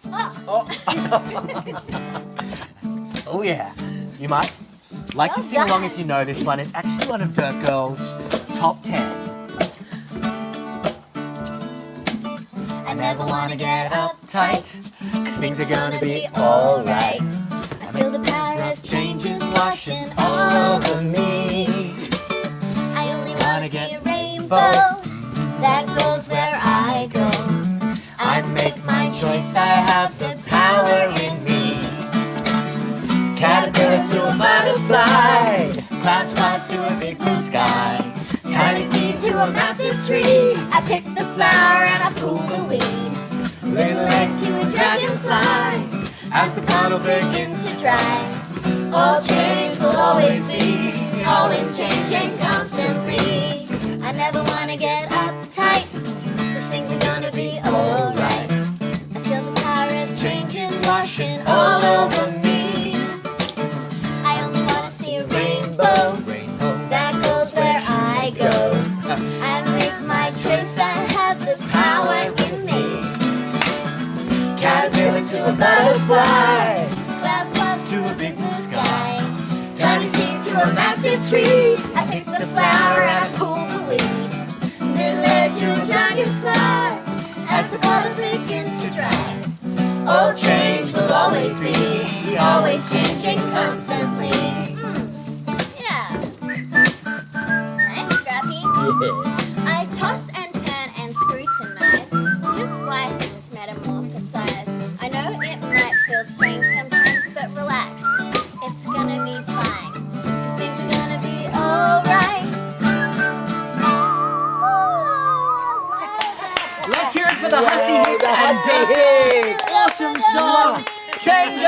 Oh, yeah. You might like to sing along if you know this one. It's actually one of Dirt Girl's top 10. I never want to get uptight, cause things are gonna be alright. I feel the power of change is washing all over me. I only want to see a rainbow that goes where I go. I make my choice, I have the power in me. Caterpillar to a butterfly, cloud spot to a big blue sky, tiny seed to a massive tree. I pick the flower and I pull the weed, little egg to a dragonfly, as the bottles begin to dry. All change will always be, always changing constantly. I never want to get uptight, cause things are gonna be alright. I feel the power of change is washing all over me. I only want to see a rainbow that goes where I go. I make my choice, I have the power in me. Caterpillar to a butterfly, cloud spot to a big blue sky, tiny seed to a massive tree. I pick the flower and I pull the weed, little egg to a dragonfly, as the bottles begin to dry. All change will always always be, always changing constantly. Yeah. Nice, Scrappy. Yeah. I toss and turn and scrutinize just why things metamorphosize. I know it might feel strange sometimes, but relax. It's gonna be fine. 'Cause things are gonna be alright. Let's hear it for the Hussy Hicks the and Hussy Hicks. Awesome song. Changes!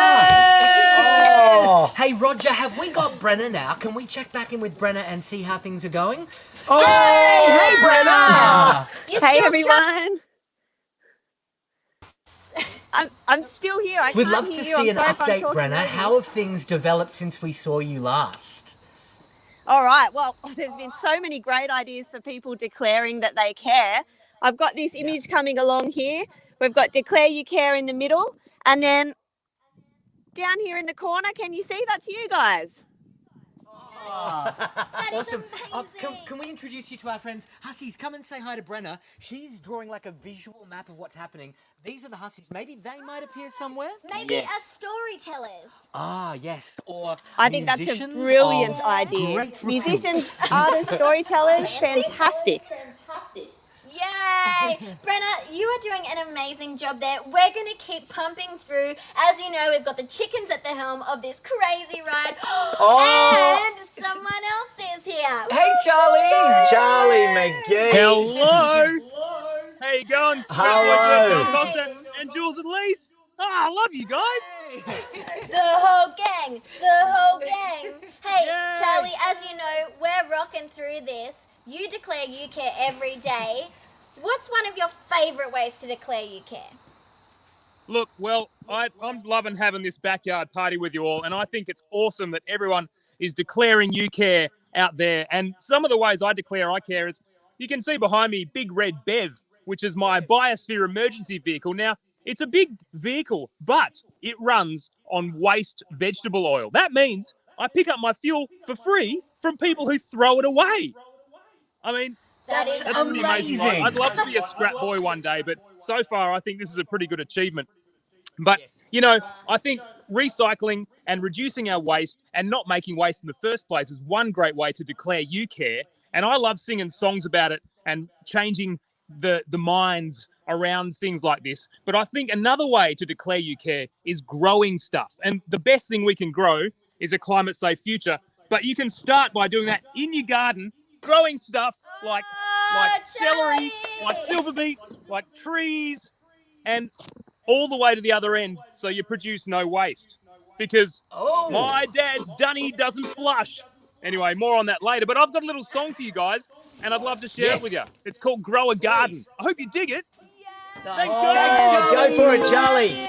Oh. Hey, Roger, have we got Brenna now? Can we check back in with Brenna and see how things are going? Oh, hey, Brenna! Hey, everyone. I'm still here. I We'd can't love hear to you. see I'm an sorry if I'm update, talking Brenna. over you. How have things developed since we saw you last? All right. Well, there's been so many great ideas for people declaring that they care. I've got this image coming along here. We've got Declare You Care in the middle. And then down here in the corner, can you see? That's you guys. Awesome. Can we introduce you to our friends? Hussies, come and say hi to Brenna. She's drawing like a visual map of what's happening. These are the Hussies. Maybe they might appear somewhere? Maybe as storytellers. Ah, yes. Or I think that's a musicians brilliant of idea. great Musicians, repute. artists, storytellers, fantastic. Yay! Brenna, you are doing an amazing job there. We're going to keep pumping through. As you know, we've got the chickens at the helm of this crazy ride. And someone else is here. Hey, Charlie! Charlie McGee. Hello! How you going? Hello. Costa and Jules and Lise. I love you guys. The whole gang. Hey, Charlie, as you know, we're rocking through this. You declare you care every day. What's one of your favourite ways to declare you care? Look, well, I'm loving having this backyard party with you all, and I think it's awesome that everyone is declaring you care out there. And some of the ways I declare I care is, you can see behind me Big Red Bev, which is my biosphere emergency vehicle. Now, it's a big vehicle, but it runs on waste vegetable oil. That means I pick up my fuel for free from people who throw it away. I mean, That's pretty amazing. I'd love to be a scrap boy one day, but so far I think this is a pretty good achievement. But, you know, I think recycling and reducing our waste and not making waste in the first place is one great way to declare you care. And I love singing songs about it and changing the minds around things like this. But I think another way to declare you care is growing stuff. And the best thing we can grow is a climate-safe future. But you can start by doing that in your garden, growing stuff like celery, like silver beet, like trees, and all the way to the other end so you produce no waste. Because my dad's dunny doesn't flush. Anyway, more on that later. But I've got a little song for you guys, and I'd love to share it with you. It's called Grow a Garden. I hope you dig it. Thanks, guys. Go for it, Charlie.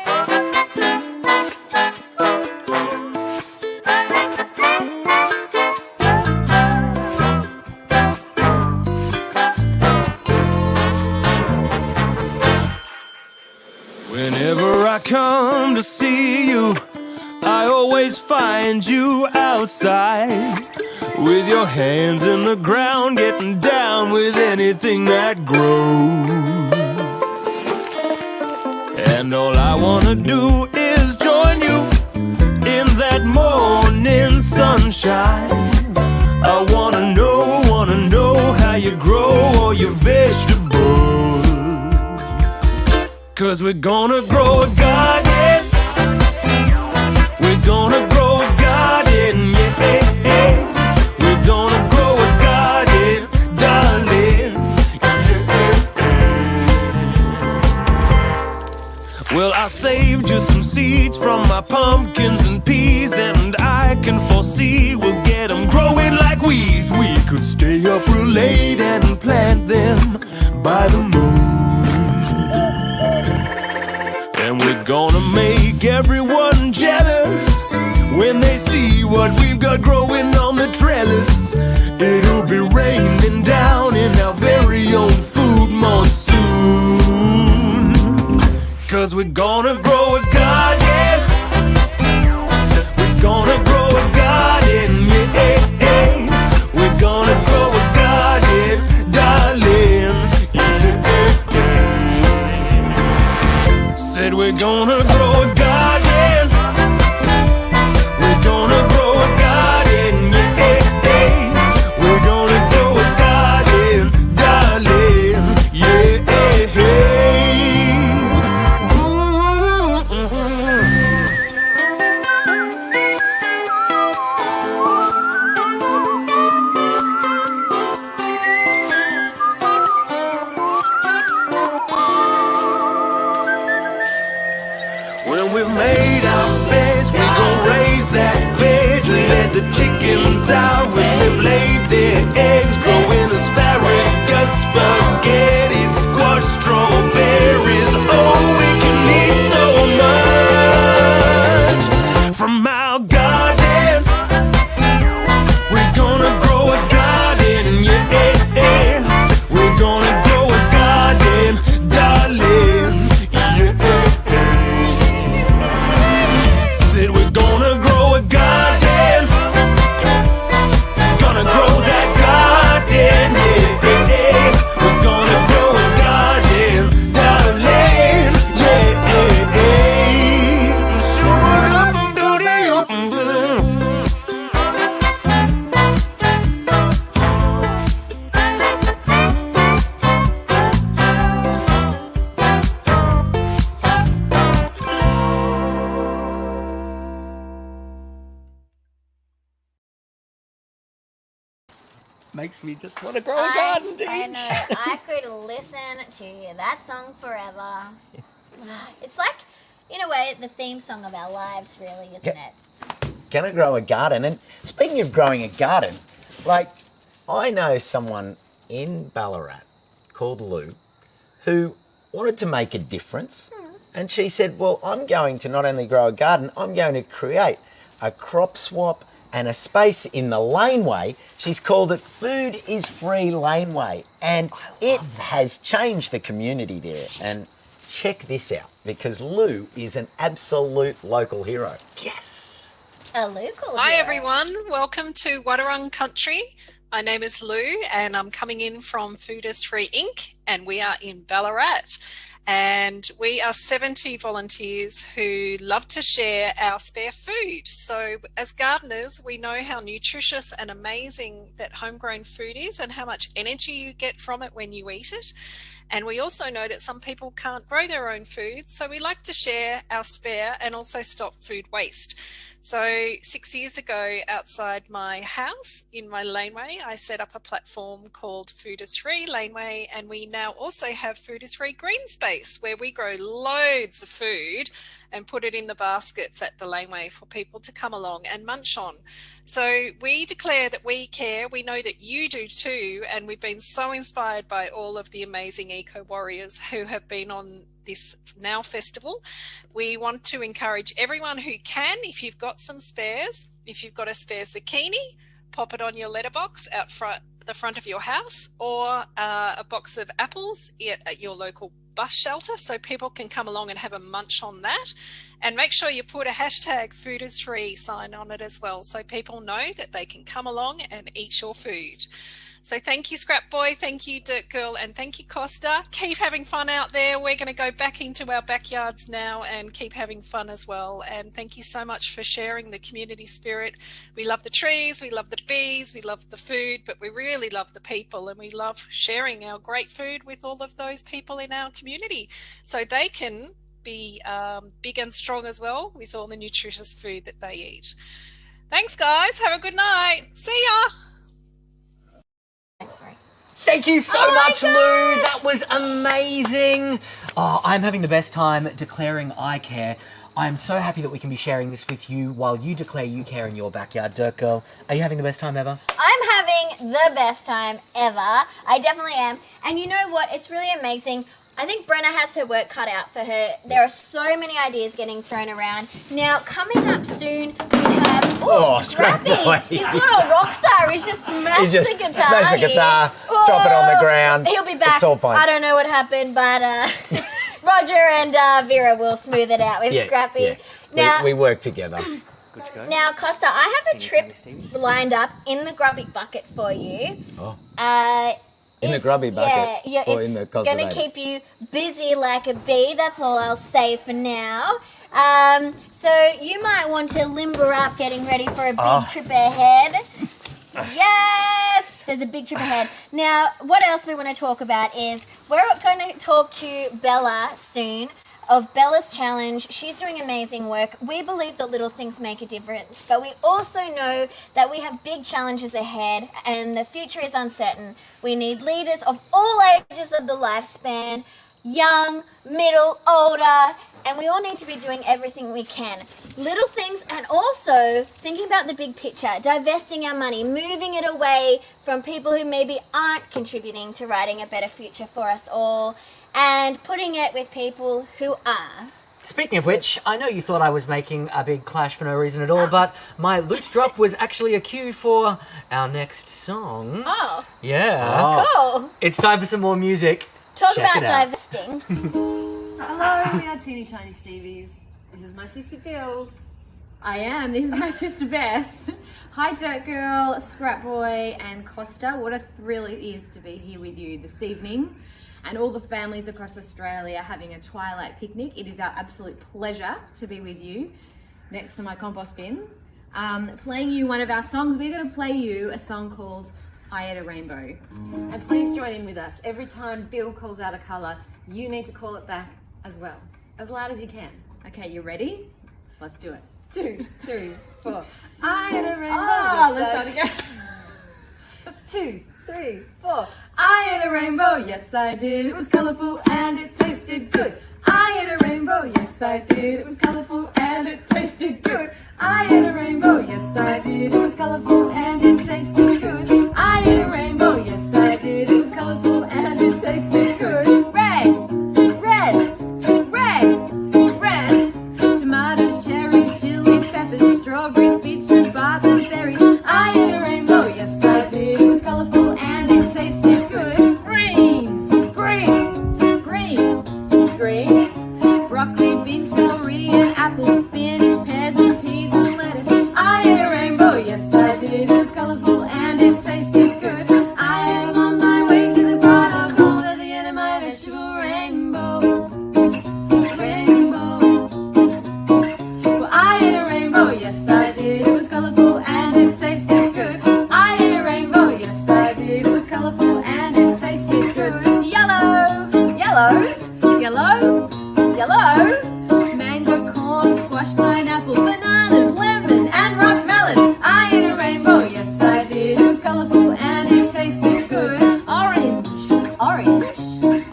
Whenever I come to see you, I always find you outside with your hands in the ground, getting down with anything that grows. And all I wanna do is join you in that morning sunshine. I wanna know how you grow all your vegetables. 'Cause we're gonna grow a garden. We're gonna grow a garden, yeah. We're gonna grow a garden, darling. Well, I saved you some seeds from my pumpkins and peas, and I can foresee we'll get them growing like weeds. We could stay up real late and plant them by the moon. And we're gonna make everyone jealous when they see what we've got growing on the trellis. It'll be raining down in our very own food monsoon. 'Cause we're gonna grow a garden. We're gonna grow a garden, yeah. We're gonna grow a garden, darling. Said we're gonna grow a garden. makes me just want to grow a garden, Deej. I know. I could listen to that song forever. It's like, in a way, the theme song of our lives, really, isn't it? Gonna grow a garden. And speaking of growing a garden, like, I know someone in Ballarat called Lou who wanted to make a difference. And she said, well, I'm going to not only grow a garden, I'm going to create a crop swap and a space in the laneway. She's called it Food is Free Laneway. And it has changed the community there. And check this out, because Lou is an absolute local hero. Yes. A local Hi hero. everyone, welcome to Wadawurrung Country. My name is Lou and I'm coming in from Food is Free Inc. and we are in Ballarat. And we are 70 volunteers who love to share our spare food. So as gardeners, we know how nutritious and amazing that homegrown food is and how much energy you get from it when you eat it. And we also know that some people can't grow their own food. So we like to share our spare and also stop food waste. So 6 years ago, outside my house in my laneway, I set up a platform called Food is Free Laneway, and we now also have Food is Free Green Space, where we grow loads of food and put it in the baskets at the laneway for people to come along and munch on. So we declare that we care. We know that you do too, and we've been so inspired by all of the amazing eco warriors who have been on this now festival. We want to encourage everyone who can, if you've got some spares, if you've got a spare zucchini, pop it on your letterbox out front, the front of your house, or a box of apples at your local bus shelter, so people can come along and have a munch on that. And make sure you put a hashtag Food is Free sign on it as well, so people know that they can come along and eat your food. So thank you, Scrap Boy, thank you, Dirt Girl, and thank you, Costa. Keep having fun out there. We're going to go back into our backyards now and keep having fun as well. And thank you so much for sharing the community spirit. We love the trees, we love the bees, we love the food, but we really love the people, and we love sharing our great food with all of those people in our community so they can be big and strong as well with all the nutritious food that they eat. Thanks, guys. Have a good night. See ya. Thank you so much, Lou. That was amazing. Oh, I'm having the best time declaring I care. I'm so happy that we can be sharing this with you while you declare you care in your backyard. Dirt Girl, are you having the best time ever? I'm having the best time ever. I definitely am. And you know what? It's really amazing. I think Brenna has her work cut out for her. There are so many ideas getting thrown around. Now, coming up soon, we have Scrappy. He's got a rock star. He's just smashed the guitar. Smash the guitar, drop it on the ground. He'll be back. It's all fine. I don't know what happened, but Roger and Vera will smooth it out with Scrappy. Yeah. Now, we work together. Good to go. Now, Costa, I have a trip lined up in the Grubby bucket for you. Oh. In the Grubby bucket? Yeah, or it's in the going cultivator? to keep you busy like a bee. That's all I'll say for now. So you might want to limber up getting ready for a big trip ahead. Yes! There's a big trip ahead. Now, what else we want to talk about is we're going to talk to Bella soon of Bella's Challenge. She's doing amazing work. We believe that little things make a difference, but we also know that we have big challenges ahead and the future is uncertain. We need leaders of all ages of the lifespan, young, middle, older, and we all need to be doing everything we can. Little things, and also thinking about the big picture, divesting our money, moving it away from people who maybe aren't contributing to writing a better future for us all, and putting it with people who are. Speaking of which, I know you thought I was making a big clash for no reason at all, but my loot drop was actually a cue for our next song. Oh. Yeah. Cool. It's time for some more music. Talk Check about it out. divesting. Hello, we are Tiny Stevies. This is my sister Bill. I am. This is my sister Beth. Hi, Dirt Girl, Scrap Boy, and Costa. What a thrill it is to be here with you this evening, and all the families across Australia having a twilight picnic. It is our absolute pleasure to be with you next to my compost bin. Playing you one of our songs. We're going to play you a song called I Ate a Rainbow. And please join in with us. Every time Bill calls out a colour, you need to call it back as well, as loud as you can. Okay, you ready? Let's do it. 2, 3, 4. I ate a rainbow. Oh, let's start again. 2, 3, 4. I ate a rainbow, yes I did. It was colourful and it tasted good. I ate a rainbow, yes I did. It was colourful and it tasted good. I ate a rainbow, yes I did. It was colourful and it tasted good. I ate a rainbow, yes I did. It was colourful and it tasted good. Red, red, red, red. Tomatoes, cherries, chilies, peppers, strawberries, beetroot, barb and berries. I ate a rainbow, yes I did. It was colourful and it tasted good. Green, green, green, green. Broccoli, beans, celery and apples, spinach, pears and peas and lettuce. I ate a rainbow, yes I did. It was colourful and it tasted good. I am on my way to the pot of gold at the end of my vegetable rainbow. Rainbow. Well, I ate a rainbow, yes I did. It was colourful and it tasted good. I ate a rainbow, yes I did. It was colourful and it tasted good. Yellow, yellow, yellow. Yellow, mango, corn, squash, pineapple, bananas, lemon, and rock melon. I ate a rainbow, yes I did. It was colourful and it tasted good. Orange, orange,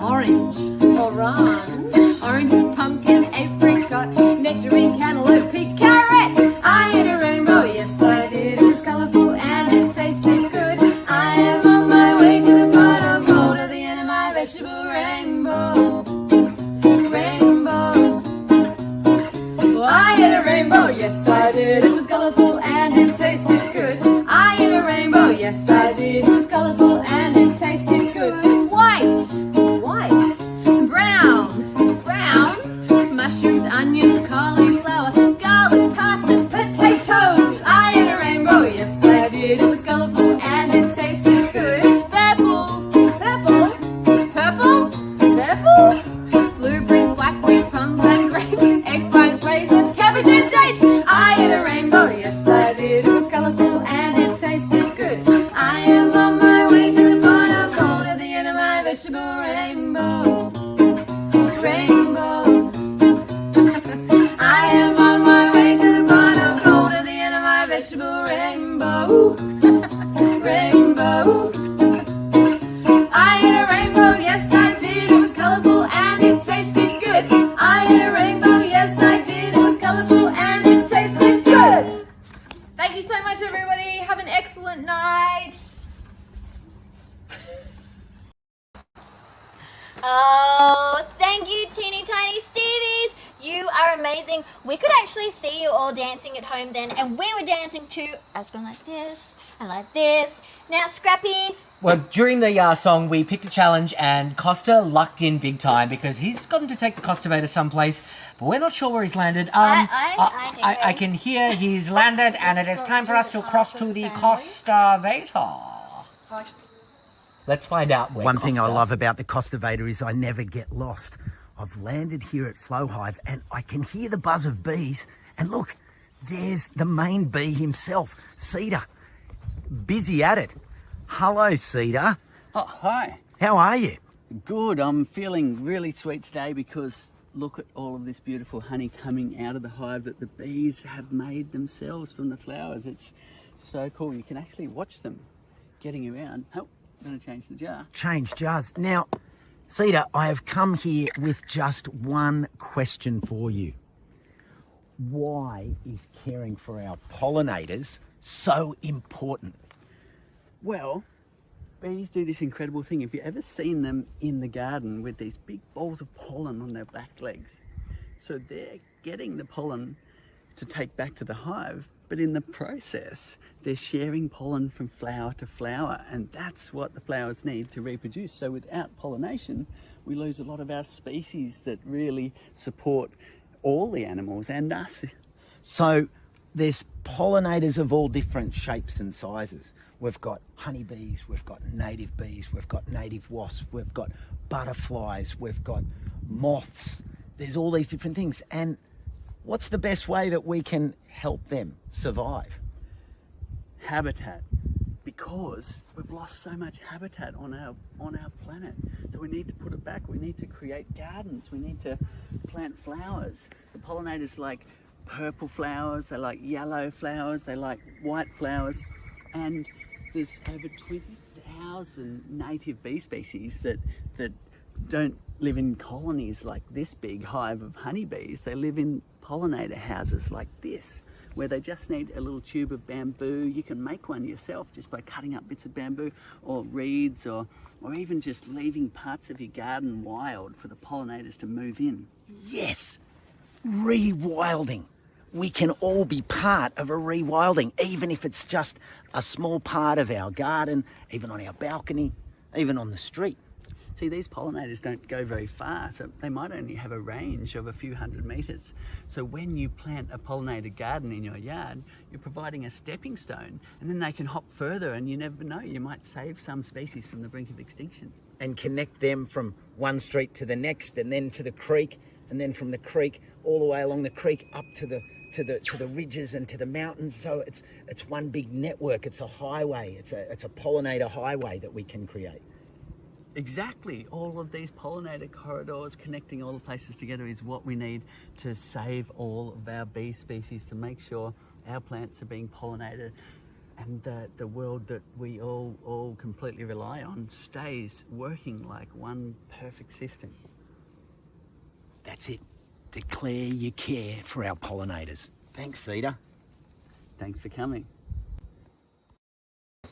orange, orange. Orange is pumpkin, apricot, nectarine, cantaloupe, peach, carrot. I ate a rainbow, yes I did. It was colourful and it tasted good. I am on my way to the pot of gold at the end of my vegetable rainbow. I ate a rainbow, yes I did. It was colourful and it tasted good. I ate a rainbow, yes I did. It was colourful and it tasted good. White, white, brown, brown. Mushrooms, onions, cauliflower, garlic, pasta, potatoes. I ate a rainbow, yes I did. It was colourful and it tasted good. Purple, purple, purple, purple. Blueberries, blackberries, plums and grapes, eggplant, raisins, cabbage and dates. I ate a rainbow, yes I did. It was colourful and it tasted good. I am on my way to the pot of gold at the end of my vegetable rainbow. Rainbow. I am on my way to the pot of gold at the end of my vegetable rainbow. Rainbow. I ate a rainbow, yes I did. It was colourful and it tasted good. I ate a rainbow, yes I did. It was colourful and it tasted good. Thank you so much, everybody. Have an excellent night. Oh, thank you, Teeny Tiny Stevies. You are amazing. We could actually see you all dancing at home then, and we were dancing too. I was going like this and like this. Now, Scrappy. Well, during the song, we picked a challenge and Costa lucked in big time because he's gotten to take the Costavator someplace, but we're not sure where he's landed. I can hear he's landed and it is time for us to cross to the Costavator. Let's find out where One thing I love about the Costavator is I never get lost. I've landed here at Flow Hive and I can hear the buzz of bees. And look, there's the main bee himself, Cedar. Busy at it. Hello, Cedar. Oh, hi. How are you? Good. I'm feeling really sweet today because look at all of this beautiful honey coming out of the hive that the bees have made themselves from the flowers. It's so cool. You can actually watch them getting around. Oh, I'm going to change the jar. Change jars. Now, Cedar, I have come here with just one question for you. Why is caring for our pollinators so important? Well, bees do this incredible thing. Have you ever seen them in the garden with these big balls of pollen on their back legs? So they're getting the pollen to take back to the hive, but in the process, they're sharing pollen from flower to flower, and that's what the flowers need to reproduce. So without pollination, we lose a lot of our species that really support all the animals and us. So there's pollinators of all different shapes and sizes. We've got honeybees, we've got native bees, we've got native wasps, we've got butterflies, we've got moths. There's all these different things. And what's the best way that we can help them survive? Habitat. Because we've lost so much habitat on our planet. So we need to put it back. We need to create gardens. We need to plant flowers. The pollinators like purple flowers, they like yellow flowers, they like white flowers. And there's over 1,000 native bee species that don't live in colonies like this big hive of honeybees. They live in pollinator houses like this, where they just need a little tube of bamboo. You can make one yourself just by cutting up bits of bamboo or reeds, or even just leaving parts of your garden wild for the pollinators to move in. Yes, rewilding. We can all be part of a rewilding, even if it's just a small part of our garden, even on our balcony, even on the street. See, these pollinators don't go very far, so they might only have a range of a few hundred metres. So when you plant a pollinator garden in your yard, you're providing a stepping stone, and then they can hop further, and you never know, you might save some species from the brink of extinction. And connect them from one street to the next, and then to the creek, and then from the creek all the way along the creek up to the ridges and to the mountains. So it's one big network. It's a highway. It's a pollinator highway that we can create. Exactly. All of these pollinator corridors connecting all the places together is what we need to save all of our bee species, to make sure our plants are being pollinated and the world that we all completely rely on stays working like one perfect system. That's it. Declare you care for our pollinators. Thanks, Cedar. Thanks for coming. Do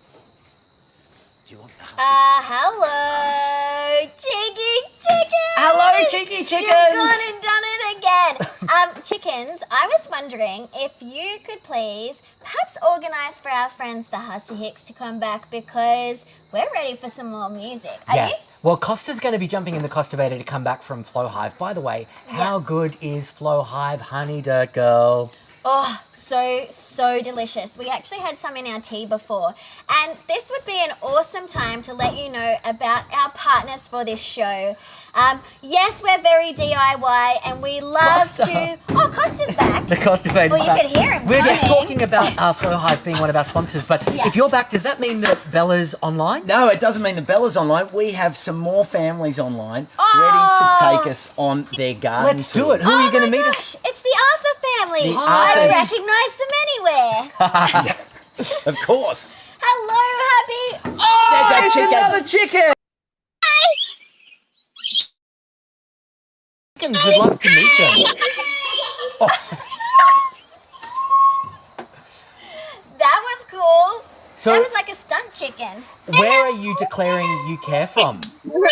you want Hello, cheeky chickens! Hello, cheeky chickens! You've gone and done it again. Chickens, I was wondering if you could please perhaps organise for our friends, the Hussy Hicks, to come back, because we're ready for some more music. Are you? Well, Costa's going to be jumping in the Costivator to come back from Flow Hive. By the way, how good is Flow Hive honey, Dirt Girl? Oh, so delicious. We actually had some in our tea before. And this would be an awesome time to let you know about our partners for this show. Yes, we're very DIY and we love to... Oh, Costa's back. The Costivator's Well, you back. could hear him We're just coming. talking about Flow Hive being one of our sponsors, but if you're back, does that mean that Bella's online? No, it doesn't mean that Bella's online. We have some more families online ready to take us on their garden Let's do it. Who are you going to meet us? It's the Arthur family. The I Arthurs. recognise them anywhere. Of course. Hello, Happy. There's a chicken. Another chicken. Chickens would love to meet them. That was cool. So- that was like a stunt chicken. Where are you declaring you care from? We got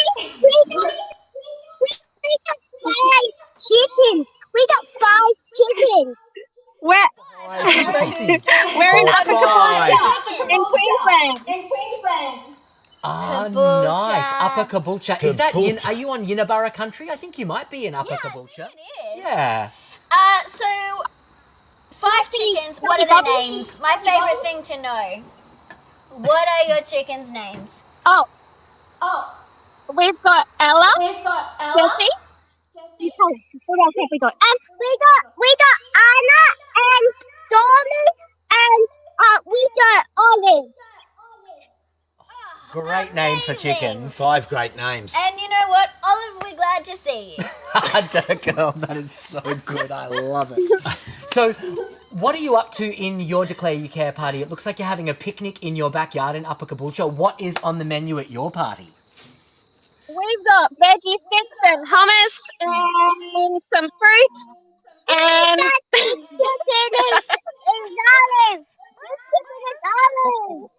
5 chickens. We got 5 chickens. We're in Upper Caboolture in Queensland. Ah, Caboolture. nice. Upper Caboolture. Is that in? Caboolture. Are you on Yinnaburra country? I think you might be in Upper Caboolture. I think it is. Yeah. So 5 chickens. What are their names? My favourite thing to know. What are your chickens' names? Oh, we've got Ella, Jessie. What else have we got? We got Anna and Stormy and we got Olive. Great name for chickens. 5 great names. And you know what? Olive, we're glad to see you. Dirt Girl, that is so good. I love it. So, what are you up to in your Declare You Care party? It looks like you're having a picnic in your backyard in Upper Caboolture. What is on the menu at your party? We've got veggie sticks and hummus and some fruit and chicken is Olive. Chicken is Olive.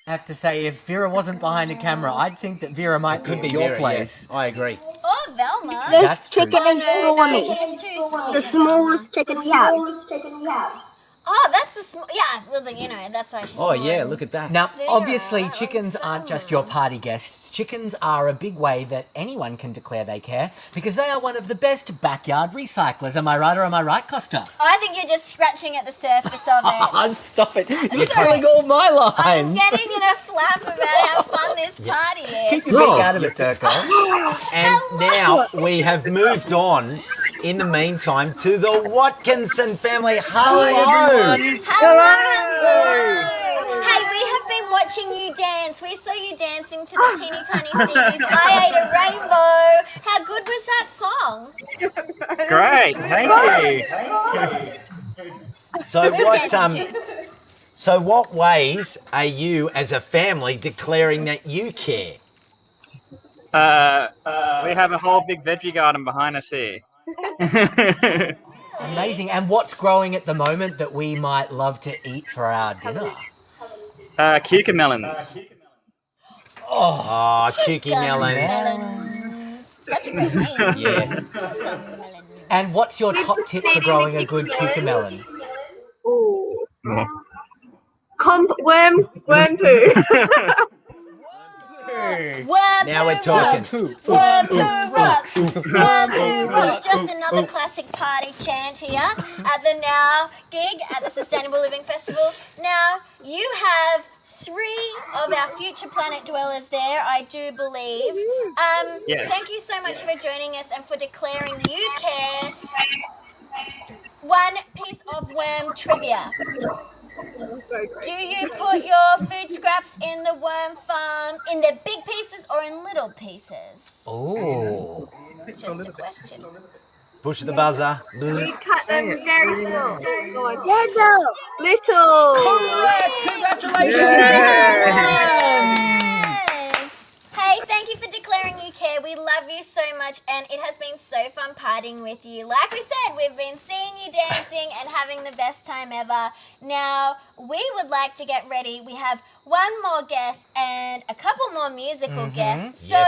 I have to say, if Vera wasn't behind a camera, I'd think that Vera might be your Vera, place. yeah, I agree. Oh, Velma. That's true. Chicken is Stormy. She's too small. The smallest chicken we have. Oh, that's the small. Yeah, well, you know, that's why she's Oh, small. yeah, look at that. Now, obviously, chickens aren't just your party guests. Chickens are a big way that anyone can declare they care because they are one of the best backyard recyclers. Am I right or am I right, Costa? I think you're just scratching at the surface of it. Stop it. You're stealing all my lines. I'm getting in a flap about how fun this party is. Keep your beak out of it, Turco. And now we have moved on, in the meantime, to the Watkinson family. Hello, everyone. Hello. Hey, we have been watching watching you dance. We saw you dancing to the Teeny Tiny Stevies. I Ate a Rainbow. How good was that song? Great, thank you. So what ways are you as a family declaring that you care? We have a whole big veggie garden behind us here. Amazing. And what's growing at the moment that we might love to eat for our dinner? Cucamelons. Oh, cucamelons. Such a great name. Yeah. And what's your top tip for growing a good cucamelon? Ooh. Worm poo. Now we're talking. Worm poo rocks. Worm poo rocks. Just another classic party chant here at the Now gig at the Sustainable Living Festival. Now, you have 3 of our future planet dwellers there, I do believe. Yes. Thank you so much for joining us and for declaring you care. One piece of worm trivia. Do you put your food scraps in the worm farm in their big pieces or in little pieces? Oh. Just a question. Push the buzzer. We cut them very small. Little. Correct. Congratulations. Yes. Hey, thank you for declaring you care. We love you so much, and it has been so fun partying with you. Like we said, we've been seeing you dancing and having the best time ever. Now, we would like to get ready. We have one more guest and a couple more musical guests. So,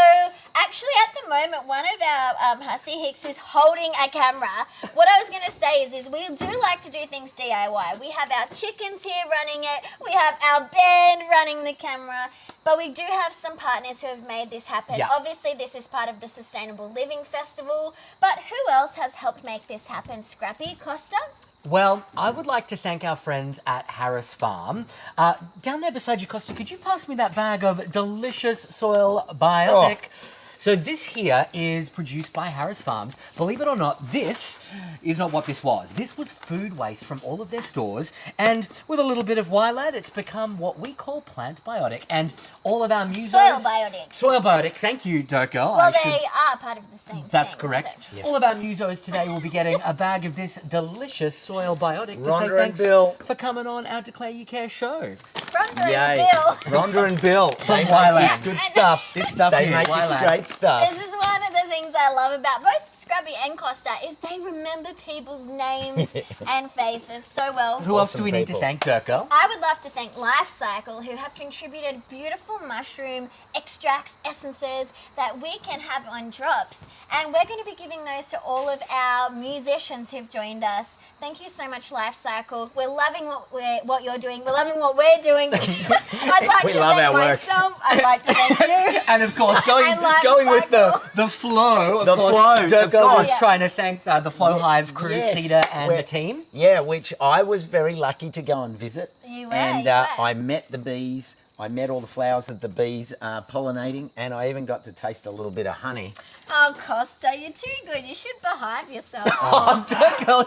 actually, at the moment, one of our Hussy Hicks is holding a camera. What I was going to say is we do like to do things DIY. We have our chickens here running it. We have our band running the camera. But we do have some partners who have made this happen. Yeah. Obviously, this is part of the Sustainable Living Festival. But who else has helped make this happen? Scrappy, Costa? Well, I would like to thank our friends at Harris Farm. Down there beside you, Costa, could you pass me that bag of delicious soil biotic? So this here is produced by Harris Farms. Believe it or not, this is not what this was. This was food waste from all of their stores, and with a little bit of YLAD, it's become what we call plant biotic. And all of our musos... Soil biotic. Soil biotic. Thank you, Dirt Girl. Well, they are part of the same That's thing. correct. So. All of our musos today will be getting a bag of this delicious soil biotic to say Rhonda and thanks Bill. for coming on our Declare You Care show. Rhonda Yay. and Bill. Rhonda and Bill. They make this good stuff. This stuff They here, make this YLAD. great stuff. This is one of the things I love about both Scrubby and Costa is they remember people's names and faces so well. Who else do we need to thank, Dirt Girl? I would love to thank Life Cycle, who have contributed beautiful mushroom extracts, essences that we can have on drops. And we're going to be giving those to all of our musicians who've joined us. Thank you so much, Life Cycle. We're loving what you're doing. We're loving what we're doing. I'd like We to love thank our work. myself. I'd like to thank you. And of course, going with the flow, of The course, flow, Dirt of Girl was course. trying to thank the Flow Hive crew, Yes, Cedar and we're- the team. Yeah, which I was very lucky to go and visit. You were, And you were. I met the bees. I met all the flowers that the bees are pollinating, and I even got to taste a little bit of honey. Oh, Costa, you're too good. You should behave yourself. Oh, Dirt Girl,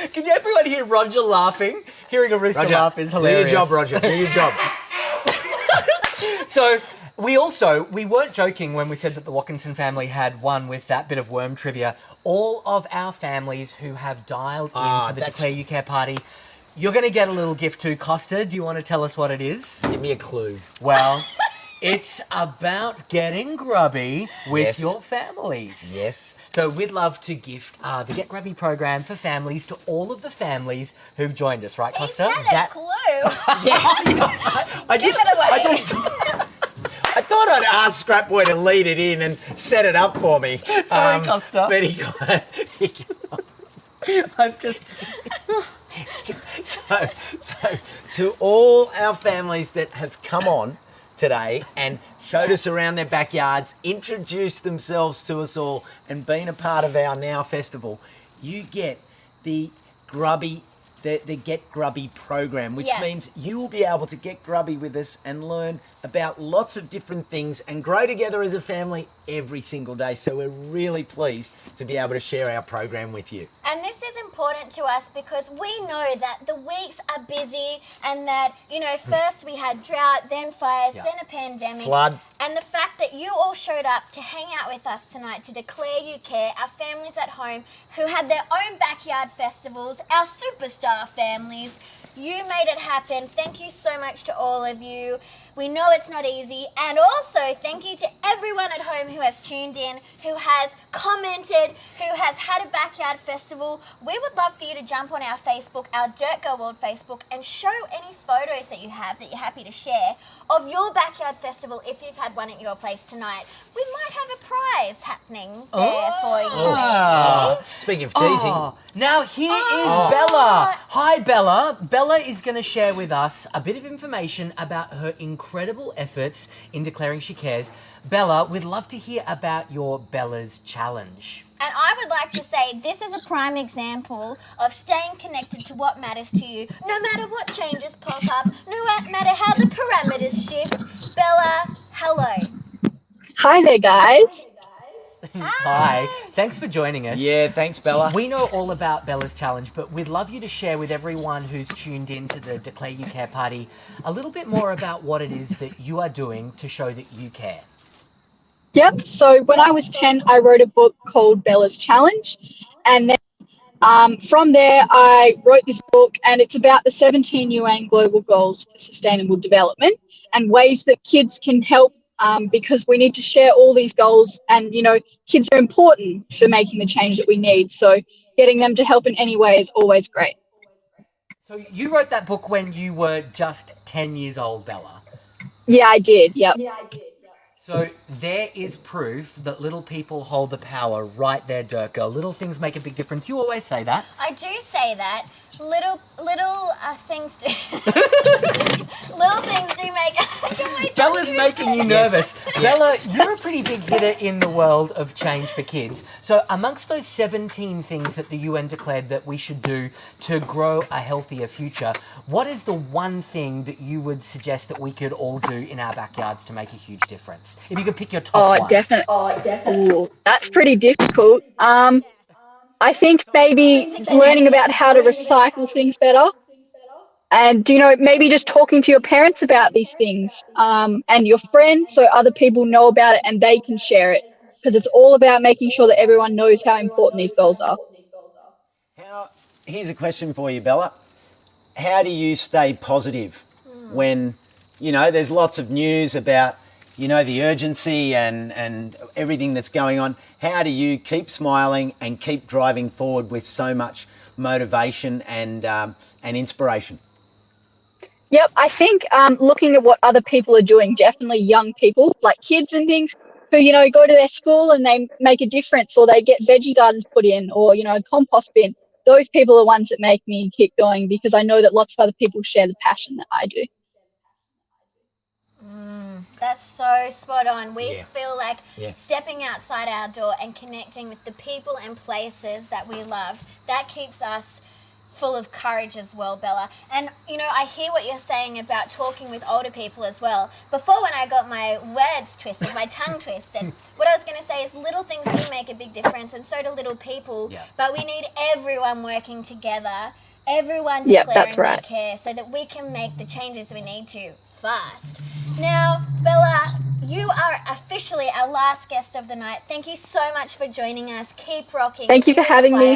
can everyone hear Roger laughing? Hearing a rooster Roger, laugh is do hilarious. your job, Roger. Do your job. So we weren't joking when we said that the Watkinson family had won with that bit of worm trivia. All of our families who have dialed in for the that's- Declare You Care party, you're going to get a little gift too, Costa. Do you want to tell us what it is? Give me a clue. Well, it's about getting grubby with Yes. your families. Yes. So we'd love to give the Get Grubby program for families to all of the families who've joined us, right, Costa? a clue. I thought I'd ask Scrap Boy to lead it in and set it up for me. Sorry, Costa. But I've just... So to all our families that have come on today and showed us around their backyards, introduced themselves to us all, and been a part of our Now Festival, you get the Grubby, the Get Grubby program, which means you will be able to get grubby with us and learn about lots of different things and grow together as a family every single day. So we're really pleased to be able to share our program with you. And this is important important to us because we know that the weeks are busy and that, you know, first we had drought, then fires, then a pandemic. Flood. And the fact that you all showed up to hang out with us tonight to declare you care, our families at home who had their own backyard festivals, our superstar families, you made it happen. Thank you so much to all of you. We know it's not easy. And also, thank you to everyone at home who has tuned in, who has commented, who has had a backyard festival. We would love for you to jump on our Facebook, our Dirt Girl World Facebook, and show any photos that you have that you're happy to share of your backyard festival if you've had one at your place tonight. We might have a prize happening there for you. Speaking of teasing. Now here is Bella. Hi, Bella. Bella is going to share with us a bit of information about her incredible efforts in declaring she cares. Bella, we'd love to hear about your Bella's Challenge. And I would like to say this is a prime example of staying connected to what matters to you, no matter what changes pop up, no matter how the parameters shift. Bella, hello. Hi there, guys. Hi. Thanks for joining us. Yeah, thanks, Bella. We know all about Bella's Challenge, but we'd love you to share with everyone who's tuned in to the Declare You Care party a little bit more about what it is that you are doing to show that you care. Yep, so when I was 10, I wrote a book called Bella's Challenge. And then from there, I wrote this book, and it's about the 17 UN Global Goals for Sustainable Development and ways that kids can help because we need to share all these goals. And, you know, kids are important for making the change that we need. So getting them to help in any way is always great. So you wrote that book when you were just 10 years old, Bella? Yeah, I did. Yep. So there is proof that little people hold the power right there, Dirt Girl. Little things make a big difference. You always say that. I do say that. Little things do. Little things do make. Bella's making you nervous. Bella, you're a pretty big hitter in the world of change for kids. So amongst those 17 things that the UN declared that we should do to grow a healthier future, what is the one thing that you would suggest that we could all do in our backyards to make a huge difference? If you could pick your top one. Definitely. Ooh, that's pretty difficult. I think maybe learning about how to recycle things better. And, you know, maybe just talking to your parents about these things and your friends so other people know about it and they can share it. Because it's all about making sure that everyone knows how important these goals are. Here's a question for you, Bella. How do you stay positive when, you know, there's lots of news about, you know, the urgency and everything that's going on? How do you keep smiling and keep driving forward with so much motivation and inspiration? Yep, I think looking at what other people are doing, definitely young people, like kids and things, who, you know, go to their school and they make a difference, or they get veggie gardens put in, or, you know, a compost bin. Those people are ones that make me keep going because I know that lots of other people share the passion that I do. That's so spot on. We feel like stepping outside our door and connecting with the people and places that we love, that keeps us full of courage as well, Bella. And, you know, I hear what you're saying about talking with older people as well. Before, when I got my words twisted, my tongue twisted, what I was going to say is little things do make a big difference, and so do little people. But we need everyone working together, everyone declaring their care so that we can make the changes we need to fast. Now, Bella, you are officially our last guest of the night. Thank you so much for joining us. Keep rocking. Thank you for having me.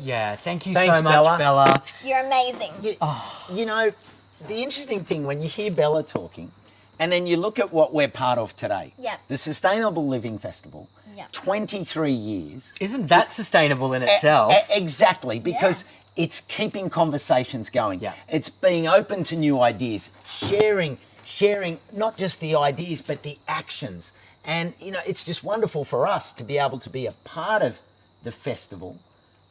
Yeah, thank you Thanks, so much, Bella. Bella. You're amazing. You know, the interesting thing when you hear Bella talking and then you look at what we're part of today, the Sustainable Living Festival, 23 years. Isn't that sustainable in itself? Exactly, because it's keeping conversations going. It's being open to new ideas, sharing not just the ideas, but the actions. And, you know, it's just wonderful for us to be able to be a part of the festival,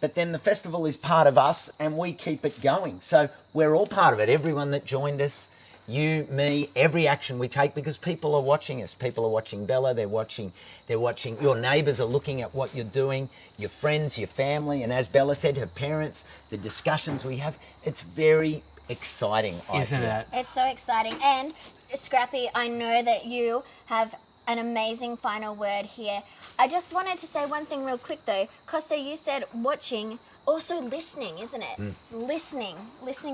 but then the festival is part of us and we keep it going. So we're all part of it. Everyone that joined us, you, me, every action we take, because people are watching us. People are watching Bella, they're watching, your neighbours are looking at what you're doing, your friends, your family, and as Bella said, her parents, the discussions we have. It's very exciting, Isn't it? It's so exciting. And Scrappy, I know that you have an amazing final word here. I just wanted to say one thing real quick though. Costa, you said watching, also listening, isn't it? Listening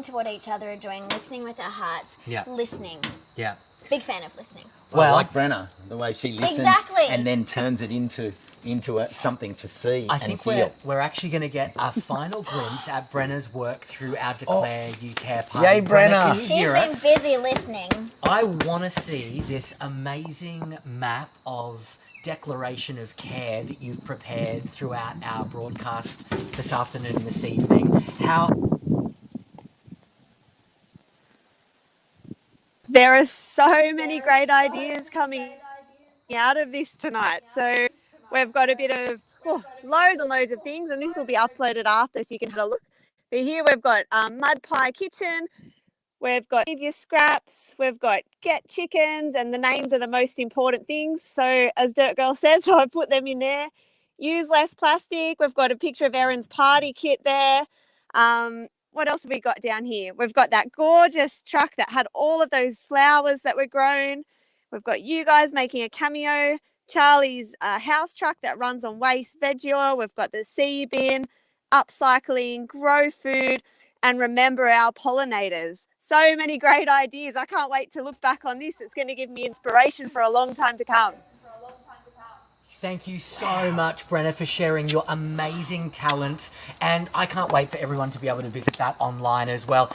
to what each other are doing, listening with our hearts, Yeah. listening. Yeah. Big fan of listening. Well, like Brenna, the way she listens Exactly. and then turns it into something to see I and think feel. we're actually going to get a final glimpse at Brenna's work through our Declare You Care party. Yay, Brenna. Can you She's hear been us? busy listening. I want to see this amazing map of declaration of care that you've prepared throughout our broadcast this afternoon and this evening. There are so many great ideas coming out of this tonight. So we've got a bit of loads and loads of things, and this will be uploaded after so you can have a look. But here we've got Mud Pie Kitchen, we've got Give Your Scraps, we've got Get Chickens, and the names are the most important things. So as Dirt Girl says, so I put them in there. Use less plastic. We've got a picture of Erin's party kit there. What else have we got down here? We've got that gorgeous truck that had all of those flowers that were grown. We've got you guys making a cameo. Charlie's house truck that runs on waste veggie oil. We've got the Seabin, upcycling, grow food, and remember our pollinators. So many great ideas. I can't wait to look back on this. It's going to give me inspiration for a long time to come. Thank you so much, Brenna, for sharing your amazing talent. And I can't wait for everyone to be able to visit that online as well.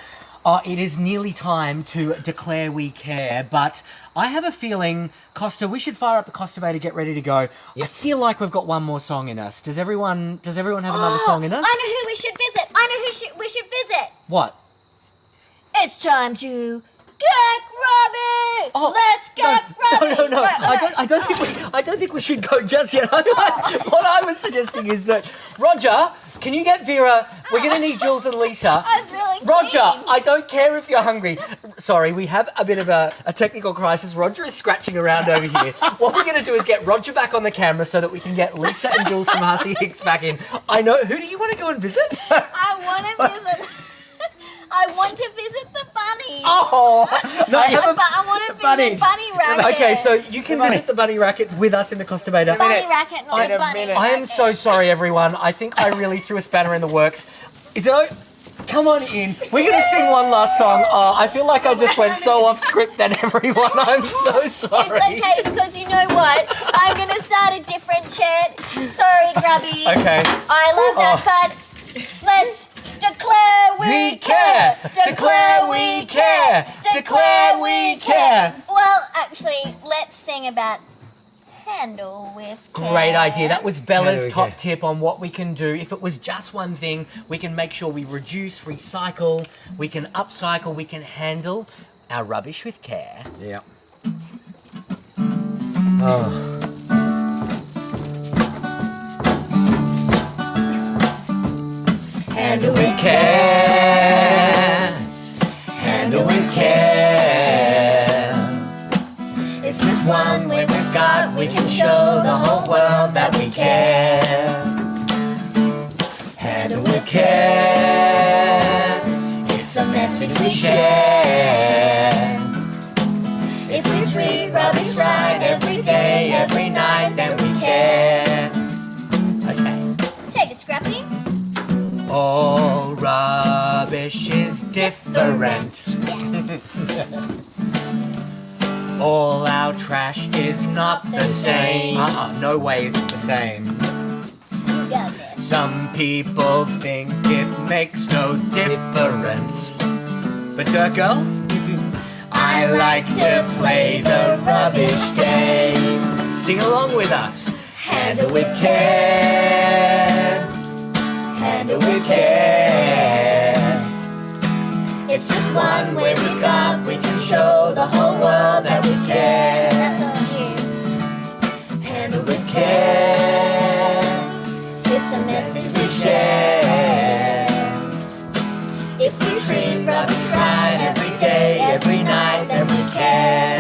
It is nearly time to declare we care, but I have a feeling, Costa, we should fire up the Costavator, get ready to go. I feel like we've got one more song in us. Does everyone have another song in us? I know who we should visit. I know who we should visit. What? It's time to get Grubby. Let's get Grubby. No. Right. I don't think we should go just yet. What I was suggesting is that, Roger, can you get Vera? We're going to need Jules and Lisa. I was really Roger, keen. I don't care if you're hungry. Sorry, we have a bit of a technical crisis. Roger is scratching around over here. What we're going to do is get Roger back on the camera so that we can get Lisa and Jules from Hussy Hicks back in. I know. Who do you want to go and visit? I want to visit. I want to visit the bunnies. Oh, no, I want to visit Bunny Racket. Okay, so you can visit the bunny rackets with us in the Costavator. Bunny Racket, not a bunny. I am so sorry, everyone. I think I really threw a spanner in the works. Is it? Come on in. We're going to sing one last song. Oh, I feel like I just went so off script then, everyone. I'm so sorry. It's okay, because you know what? I'm going to start a different chant. Sorry, Grubby. Okay. I love that, but let's declare we care. Declare we care. Declare we care. Well, actually, let's sing about handle with care. Great idea. That was Bella's top tip on what we can do. If it was just one thing, we can make sure we reduce, recycle, we can upcycle, we can handle our rubbish with care. Yeah. Oh. Handle with care. Handle with care. It's just one way we've got. We can show the whole world that we care. Handle with care. It's a message we share. If we treat rubbish right every day, every night, then we care. Okay. Take it, Scrappy. All rubbish is different. All our trash is not the same. No way is it the same. You got this. Some people think it makes no difference. But Dirt Girl, I like to play the rubbish game. Sing along with us. Handle with care. Handle with care. It's just one way we got. We can show the whole world that we care. That's all you. Handle with care. It's a message we share. If we treat rubbish right every day, every night, then we care.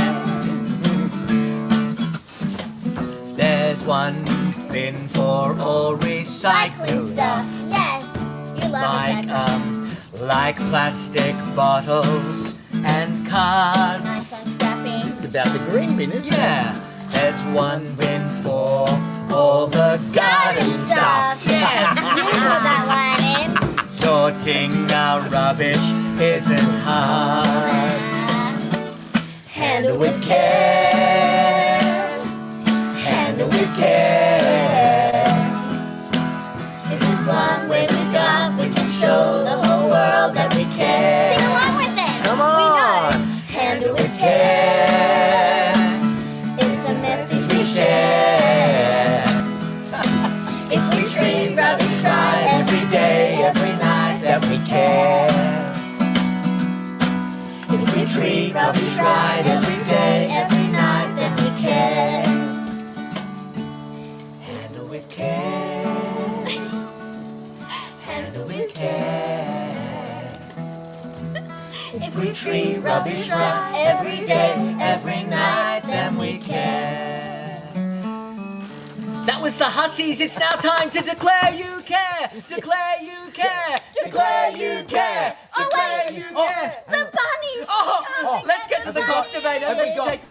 There's one bin for all recycling stuff. Yes, you love recycling. Like plastic bottles and cards. Nice one, Scrappy. It's about the green bin, isn't it? Yeah. There's one bin for all the garden stuff. Yes, you put that line in. Sorting our rubbish isn't hard. Handle with care. Handle with care. This is one way we've got. We can show the whole world that we care. Sing along with this. Come We on. know. Handle with care. It's a message we share. If we treat rubbish right Every day, every night that we care. If we treat rubbish right every day, every night, then we care. Handle with care. Handle with care. If we treat rubbish right every day, every night, then we care. That was the Hussies. It's now time to declare you care. Declare you care. Declare you care. Declare you care. The bunnies! Oh, let's get to the Costivator. Let's take.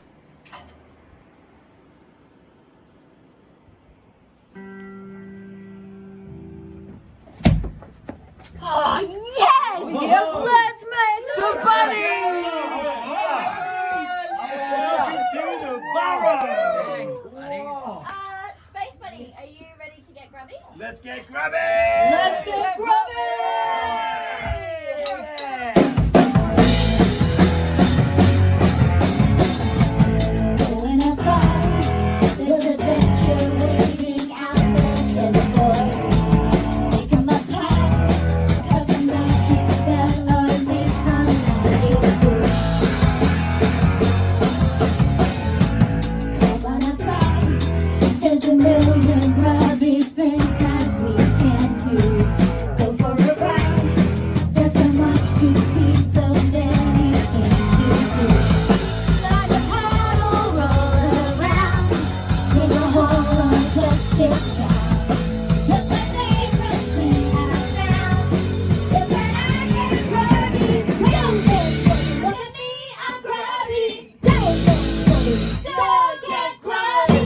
Oh, yes! Let's make the bunnies! Space Bunny, are you ready to get grubby? Let's get grubby! Let's get grubby! Going outside, there's adventure waiting out there. There's a boy, pick him up high, 'cause I'm not keep spell on me someday. Come on outside, there's a million grubby things that we can do. Go for a ride, there's so much to see, so many things to do. Start a paddle, roll around, dig a hole on plastic side. Look like they sing out sound. It's an iron grubby. Don't get grubby. Look at me, I'm grubby. Don't get grubby. Don't get grubby.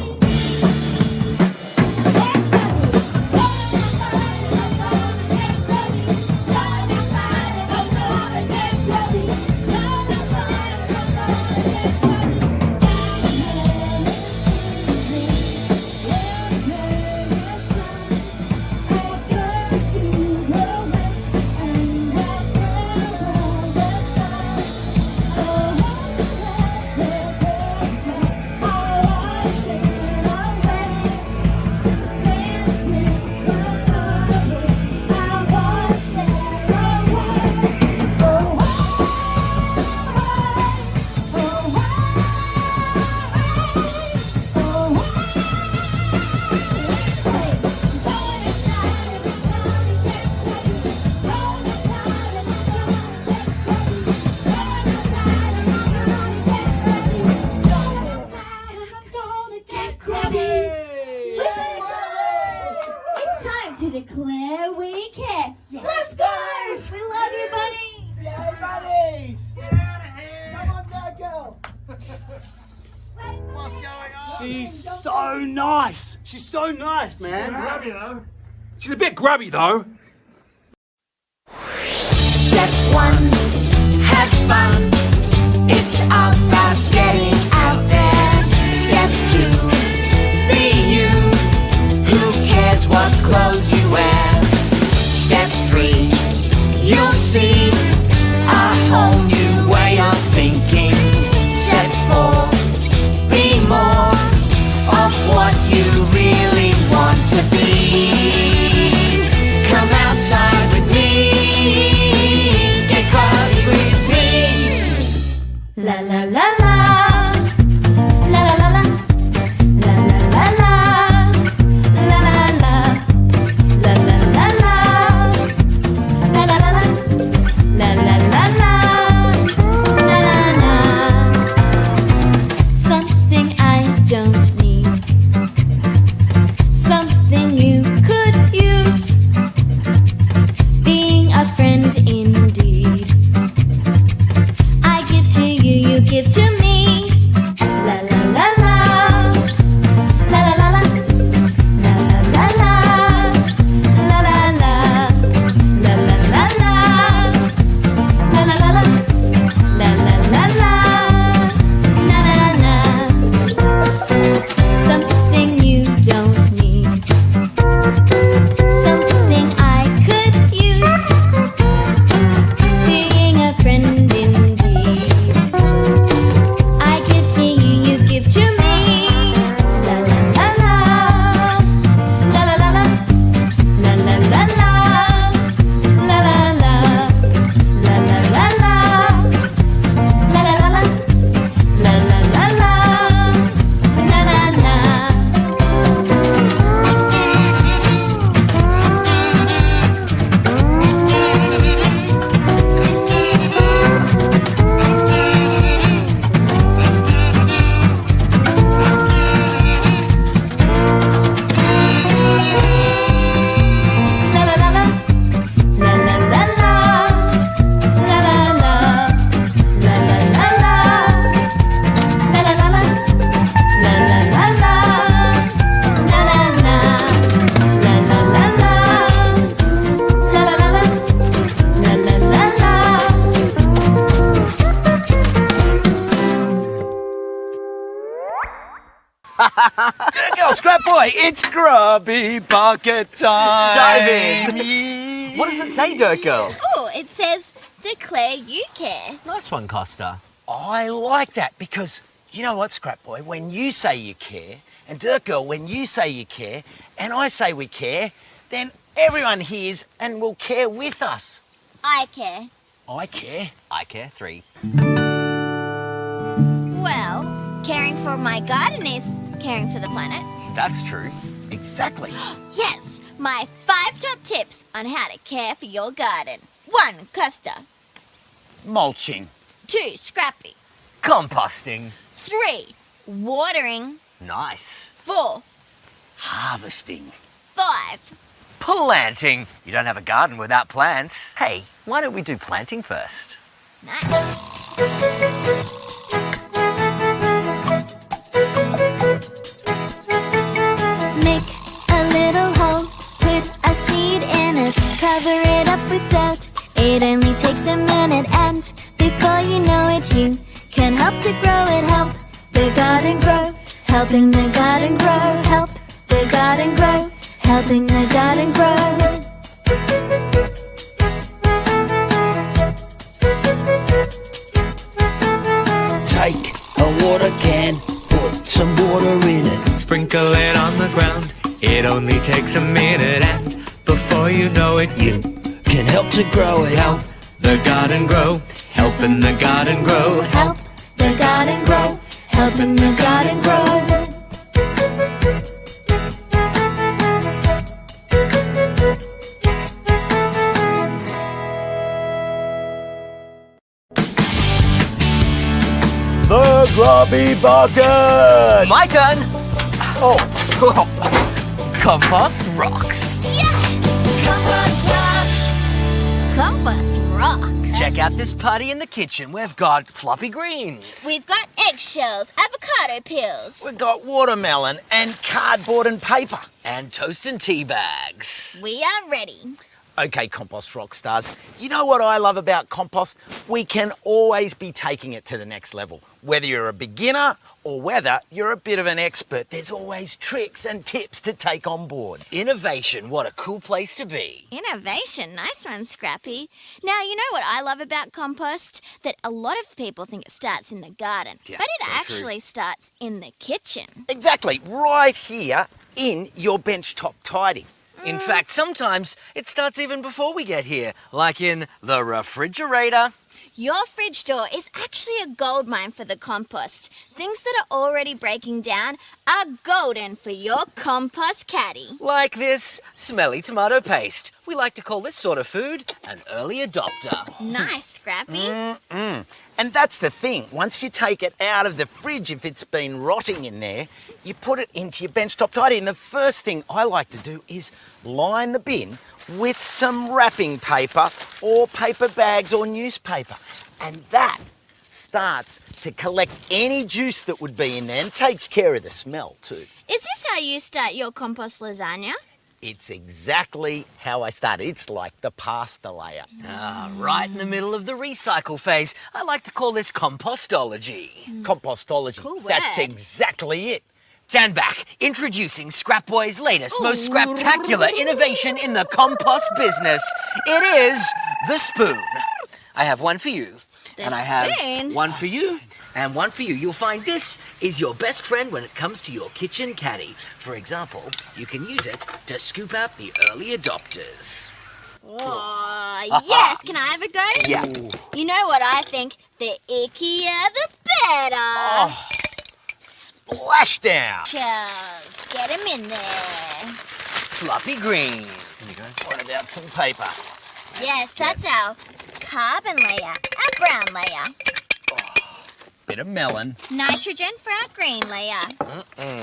It's time to declare we care. Let's go! We love you, bunnies! Yay, buddies! Get out of here! Come on, bad girl! What's going on? She's so nice. She's so nice, man. Grubby, though. She's a bit grubby, though. Step one, have fun. It's about getting out there. Step two, be you. Who cares what clothes you wear? Step three, you'll see a whole new way of thinking. Step four, be more of what you really want to be. Come outside with me, get grubby with me. La la la la. boy, it's Grubby bucket time. Dive in. What does it say, Dirt Girl? Oh, it says, declare you care. Nice one, Costa. I like that because you know what, Scrap Boy? When you say you care, and Dirt Girl, when you say you care, and I say we care, then everyone hears and will care with us. I care. I care. I care. 3. Well, caring for my garden is caring for the planet. That's true. Exactly. Yes, my 5 top tips on how to care for your garden. 1, Costa. Mulching. 2, Scrappy. Composting. 3, watering. Nice. 4, Harvesting. 5. Planting. You don't have a garden without plants. Hey, why don't we do planting first? Make a little hole, put a seed in it, cover it up with dirt. It only takes a minute, and before you know it, you can help to grow it. Help the garden grow, helping the garden grow. Help the garden grow, helping the garden grow. Take a water can, put some water in it. Sprinkle it on the ground. It only takes a minute, and before you know it, you can help to grow it. Help the garden grow, helping the garden grow. Help the garden grow, helping the garden grow. The Grubby bucket. My turn. Oh. Compost rocks. Compost rocks. Check out this party in the kitchen. We've got floppy greens. We've got eggshells, avocado peels. We've got watermelon and cardboard and paper. And toast and tea bags. We are ready. Okay, Compost rock stars. You know what I love about compost? We can always be taking it to the next level. Whether you're a beginner or whether you're a bit of an expert, there's always tricks and tips to take on board. Innovation, what a cool place to be. Innovation, nice one, Scrappy. Now, you know what I love about compost? That a lot of people think it starts in the garden, Yeah, but it so actually starts in the kitchen. Exactly, right here in your benchtop tidy. In fact, sometimes it starts even before we get here, like in the refrigerator. Your fridge door is actually a gold mine for the compost. Things that are already breaking down are golden for your compost caddy. Like this smelly tomato paste. We like to call this sort of food an early adopter. Nice, Scrappy. And that's the thing. Once you take it out of the fridge, if it's been rotting in there, you put it into your benchtop tidy. And the first thing I like to do is line the bin with some wrapping paper or paper bags or newspaper. And that starts to collect any juice that would be in there and takes care of the smell too. Is this how you start your compost lasagna? It's exactly how I started. It's like the pasta layer. Right in the middle of the recycle phase. I like to call this compostology. Compostology. Cool word. That's exactly it. Stand back. Introducing Scrap Boy's latest, most scraptacular innovation in the compost business. It is the spoon. I have one for you. And I have spoon? one for you. And one for you. You'll find this is your best friend when it comes to your kitchen caddy. For example, you can use it to scoop out the early adopters. Oh, yes. Can I have a go? Yeah. You know what I think? The ickier, the better. Splashdown. Just get him in there. Floppy green. Here you go. What about some paper? Yes, that's our carbon layer, our brown layer. Bit of melon. Nitrogen for our green layer.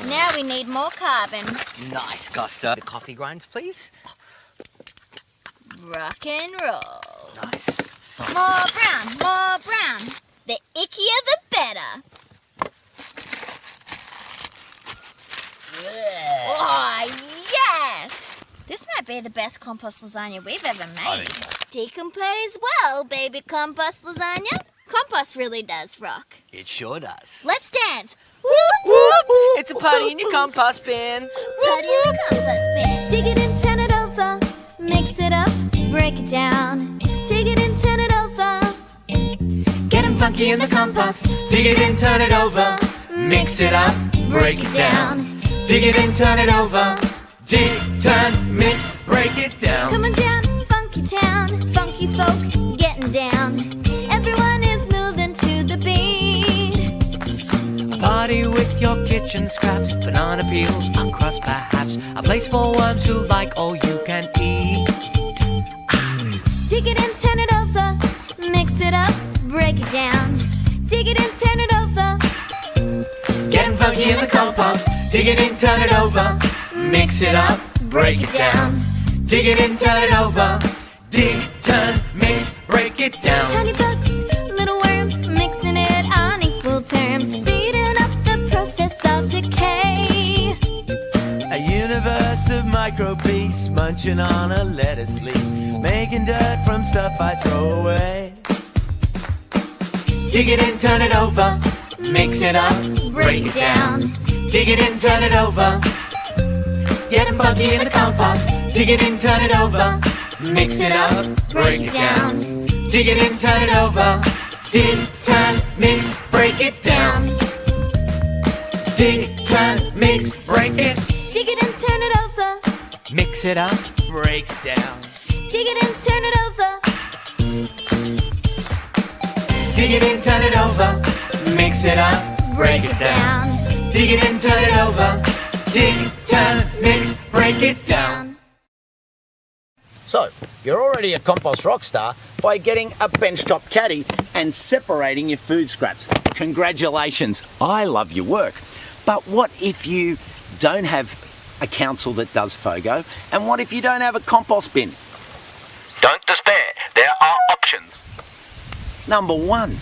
Now we need more carbon. Nice, Costa. The coffee grinds, please. Rock and roll. Nice. More brown, more brown. The ickier, the better. Oh, yes! This might be the best compost lasagna we've ever made. Decompose well, baby compost lasagna. Compost really does rock. It sure does. Let's dance. Woo, woo. whoop. It's a party in your compost bin. Party in the compost bin. Dig it and turn it over. Mix it up, break it down. Dig it and turn it over. Get 'em funky in the compost. Dig it in, turn it over. Mix it up, break it down. Dig it in, turn it over. Dig, turn, mix, break it down. Come on down, funky town. Funky folk getting down. Everyone is moving to the beat. A party with your kitchen scraps, banana peels, uncrust perhaps. A place for worms who like all you can eat. Dig it and turn it over. Mix it up, break it down. Dig it and turn it over. Getting funky in the compost. Dig it in, turn it over. Mix it up, break it down. Dig it in, turn it over. Dig, turn, mix, break it down. Tiny bugs, little worms, mixing it on equal terms. Speeding up the process of decay. A universe of micro beasts munching on a lettuce leaf, making dirt from stuff I throw away. Dig it in, turn it over. Mix it up, break it down. Dig it in, turn it over. Getting funky in the compost. Dig it in, turn it over. Mix it up, break it down. Dig it in, turn it over. Dig, turn, mix, break it down. Dig, turn, mix, break it. Dig it and turn it over. Mix it up. Break it down. Dig it and turn it over. Dig it in, turn it over. Mix it up, break it down. Dig it in, turn it over. Dig, turn, mix, break it down. So, you're already a compost rock star by getting a benchtop caddy and separating your food scraps. Congratulations, I love your work. But what if you don't have a council that does FOGO? And what if you don't have a compost bin? Don't despair, there are options. Number one,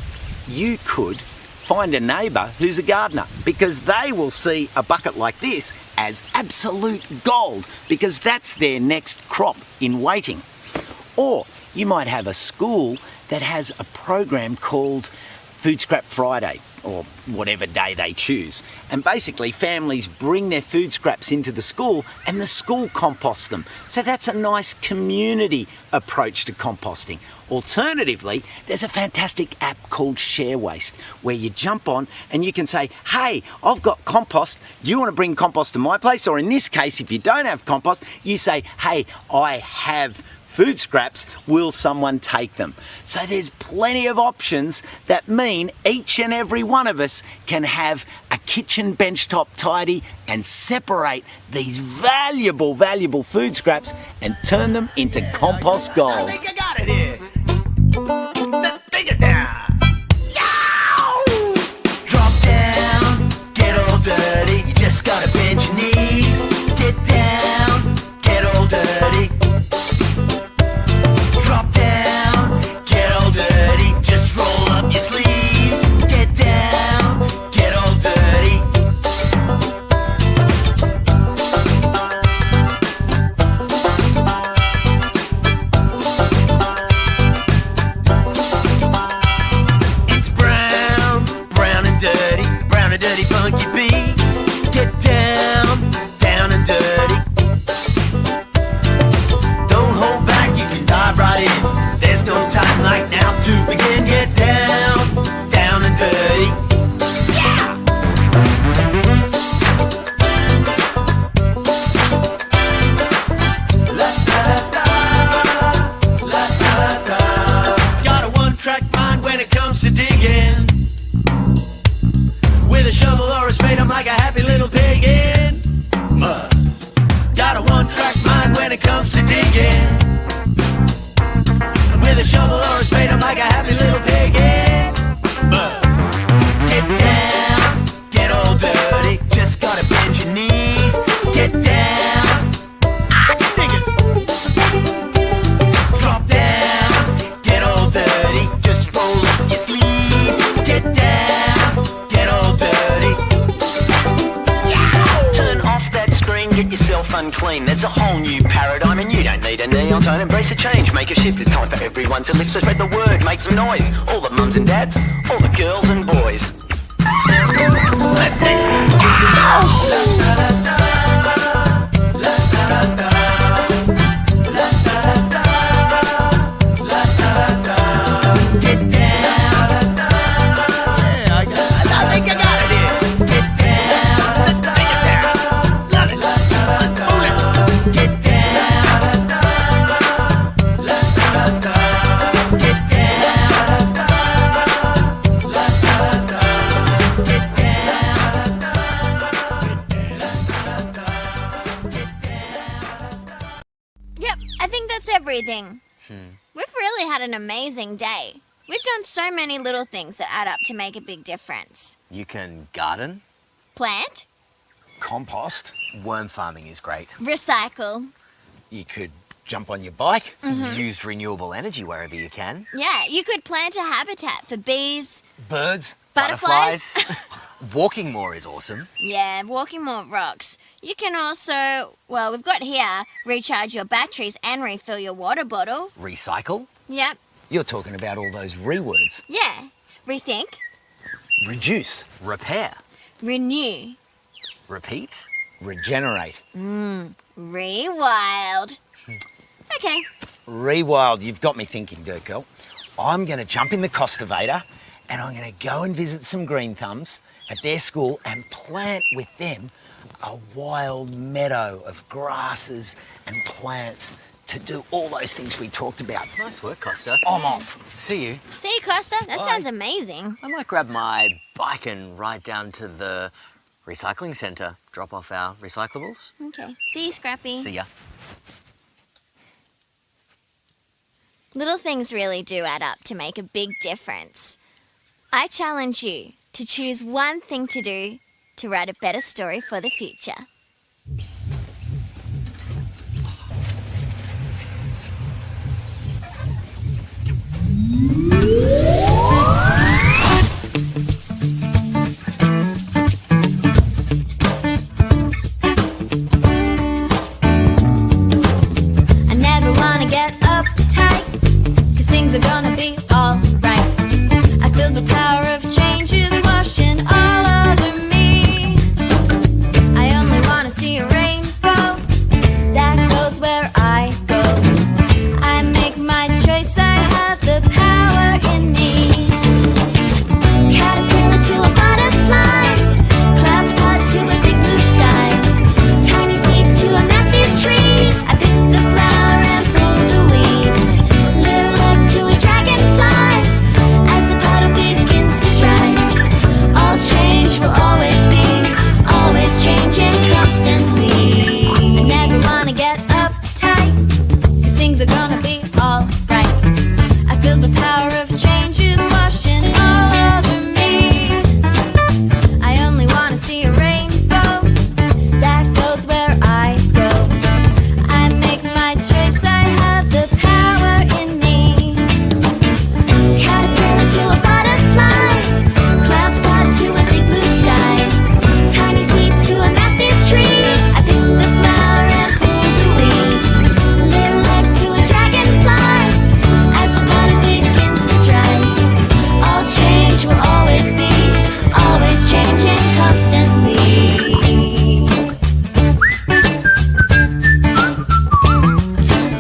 you could find a neighbour who's a gardener, because they will see a bucket like this as absolute gold, because that's their next crop in waiting. Or you might have a school that has a program called Food Scrap Friday, or whatever day they choose. And basically families bring their food scraps into the school and the school composts them. So that's a nice community approach to composting. Alternatively, there's a fantastic app called Share Waste, where you jump on and you can say, hey, I've got compost. Do you want to bring compost to my place? Or in this case, if you don't have compost, you say, hey, I have food scraps, will someone take them? So there's plenty of options that mean each and every one of us can have a kitchen benchtop tidy and separate these valuable, valuable food scraps and turn them into compost gold. I think I got it here. Let's dig it down. Yow! Drop down, get all dirty. You just gotta bend your knees. Get down, get all dirty. Drop down, get all dirty. Just roll up your sleeves. Get down, get all dirty. It's brown, brown and dirty. Brown and dirty funky beat. Get down, down and dirty. Don't hold back, you can dive right in. There's no time like now to begin. Get down, down and dirty. Yeah! La da da, la da da. Got a one-track mind when it comes to digging. With a shovel or a spade, I'm like a happy little pig in mud. Got a one-track mind when it comes to digging. With a shovel or a spade, I'm like a happy little pig in mud. Get down, get all dirty. Just gotta bend your knees. Get down, dig it. Drop down, get all dirty. Just roll up your sleeves. Get down, get all dirty. Turn off that screen, get yourself unclean. There's a whole new paradigm and you don't need a neon. Don't embrace a change, make a shift. It's time for everyone to live, so spread the word, make some noise. All the mums and dads, all the girls and boys. Yep, I think that's everything. We've really had an amazing day. We've done so many little things that add up to make a big difference. You can garden, Plant, Compost. worm farming is great. recycle. You could jump on your bike. Use renewable energy wherever you can. Yeah, you could plant a habitat for bees. Birds. Butterflies. Walking more is awesome. Yeah, walking more rocks. You can also, well, we've got here, recharge your batteries and refill your water bottle. Recycle. Yep. You're talking about all those rewords. Yeah. Rethink. Reduce. Repair. Renew. Repeat. Regenerate. Rewild. Okay. Rewild, you've got me thinking, Dirt Girl. I'm going to jump in the Costavator and I'm going to go and visit some green thumbs at their school and plant with them a wild meadow of grasses and plants to do all those things we talked about. Nice work, Costa. I'm off. See you. See you, Costa. That Bye. sounds amazing. I might grab my bike and ride down to the recycling centre, drop off our recyclables. Okay. See you, Scrappy. See ya. Little things really do add up to make a big difference. I challenge you to choose one thing to do to write a better story for the future. I never wanna get uptight, 'cause things are gonna be alright. I feel the power of change is washing all over me. I only wanna see a rainbow that goes where I go. I make my choice, I have the power in me. Caterpillar to a butterfly, clouds part to a big blue sky, tiny seed to a massive tree. I pick the flower and pull the weed, little egg to a dragonfly as the puddle begins to dry. All change will always be, always changing constantly. I never wanna get uptight, 'cause things are gonna be alright. I feel the power of change is washing all over me. I only wanna see a rainbow that goes where I go. I make my choice, I have the power in me. Caterpillar to a butterfly, clouds part to a big blue sky, tiny seed to a massive tree. I pick the flower and pull the weed, little egg to a dragonfly as the puddle begins to dry. All change will always be, always changing constantly.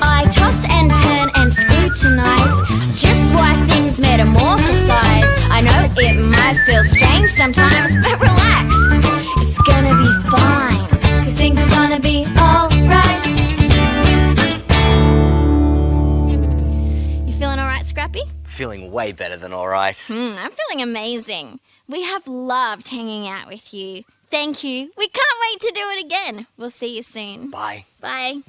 I toss and turn and scrutinize just why things metamorphosize. I know it might feel strange sometimes, but relax, it's gonna be fine, 'cause things are gonna be alright. You feeling alright, Scrappy? Feeling way better than all right. I'm feeling amazing. We have loved hanging out with you. Thank you. We can't wait to do it again. We'll see you soon. Bye. Bye.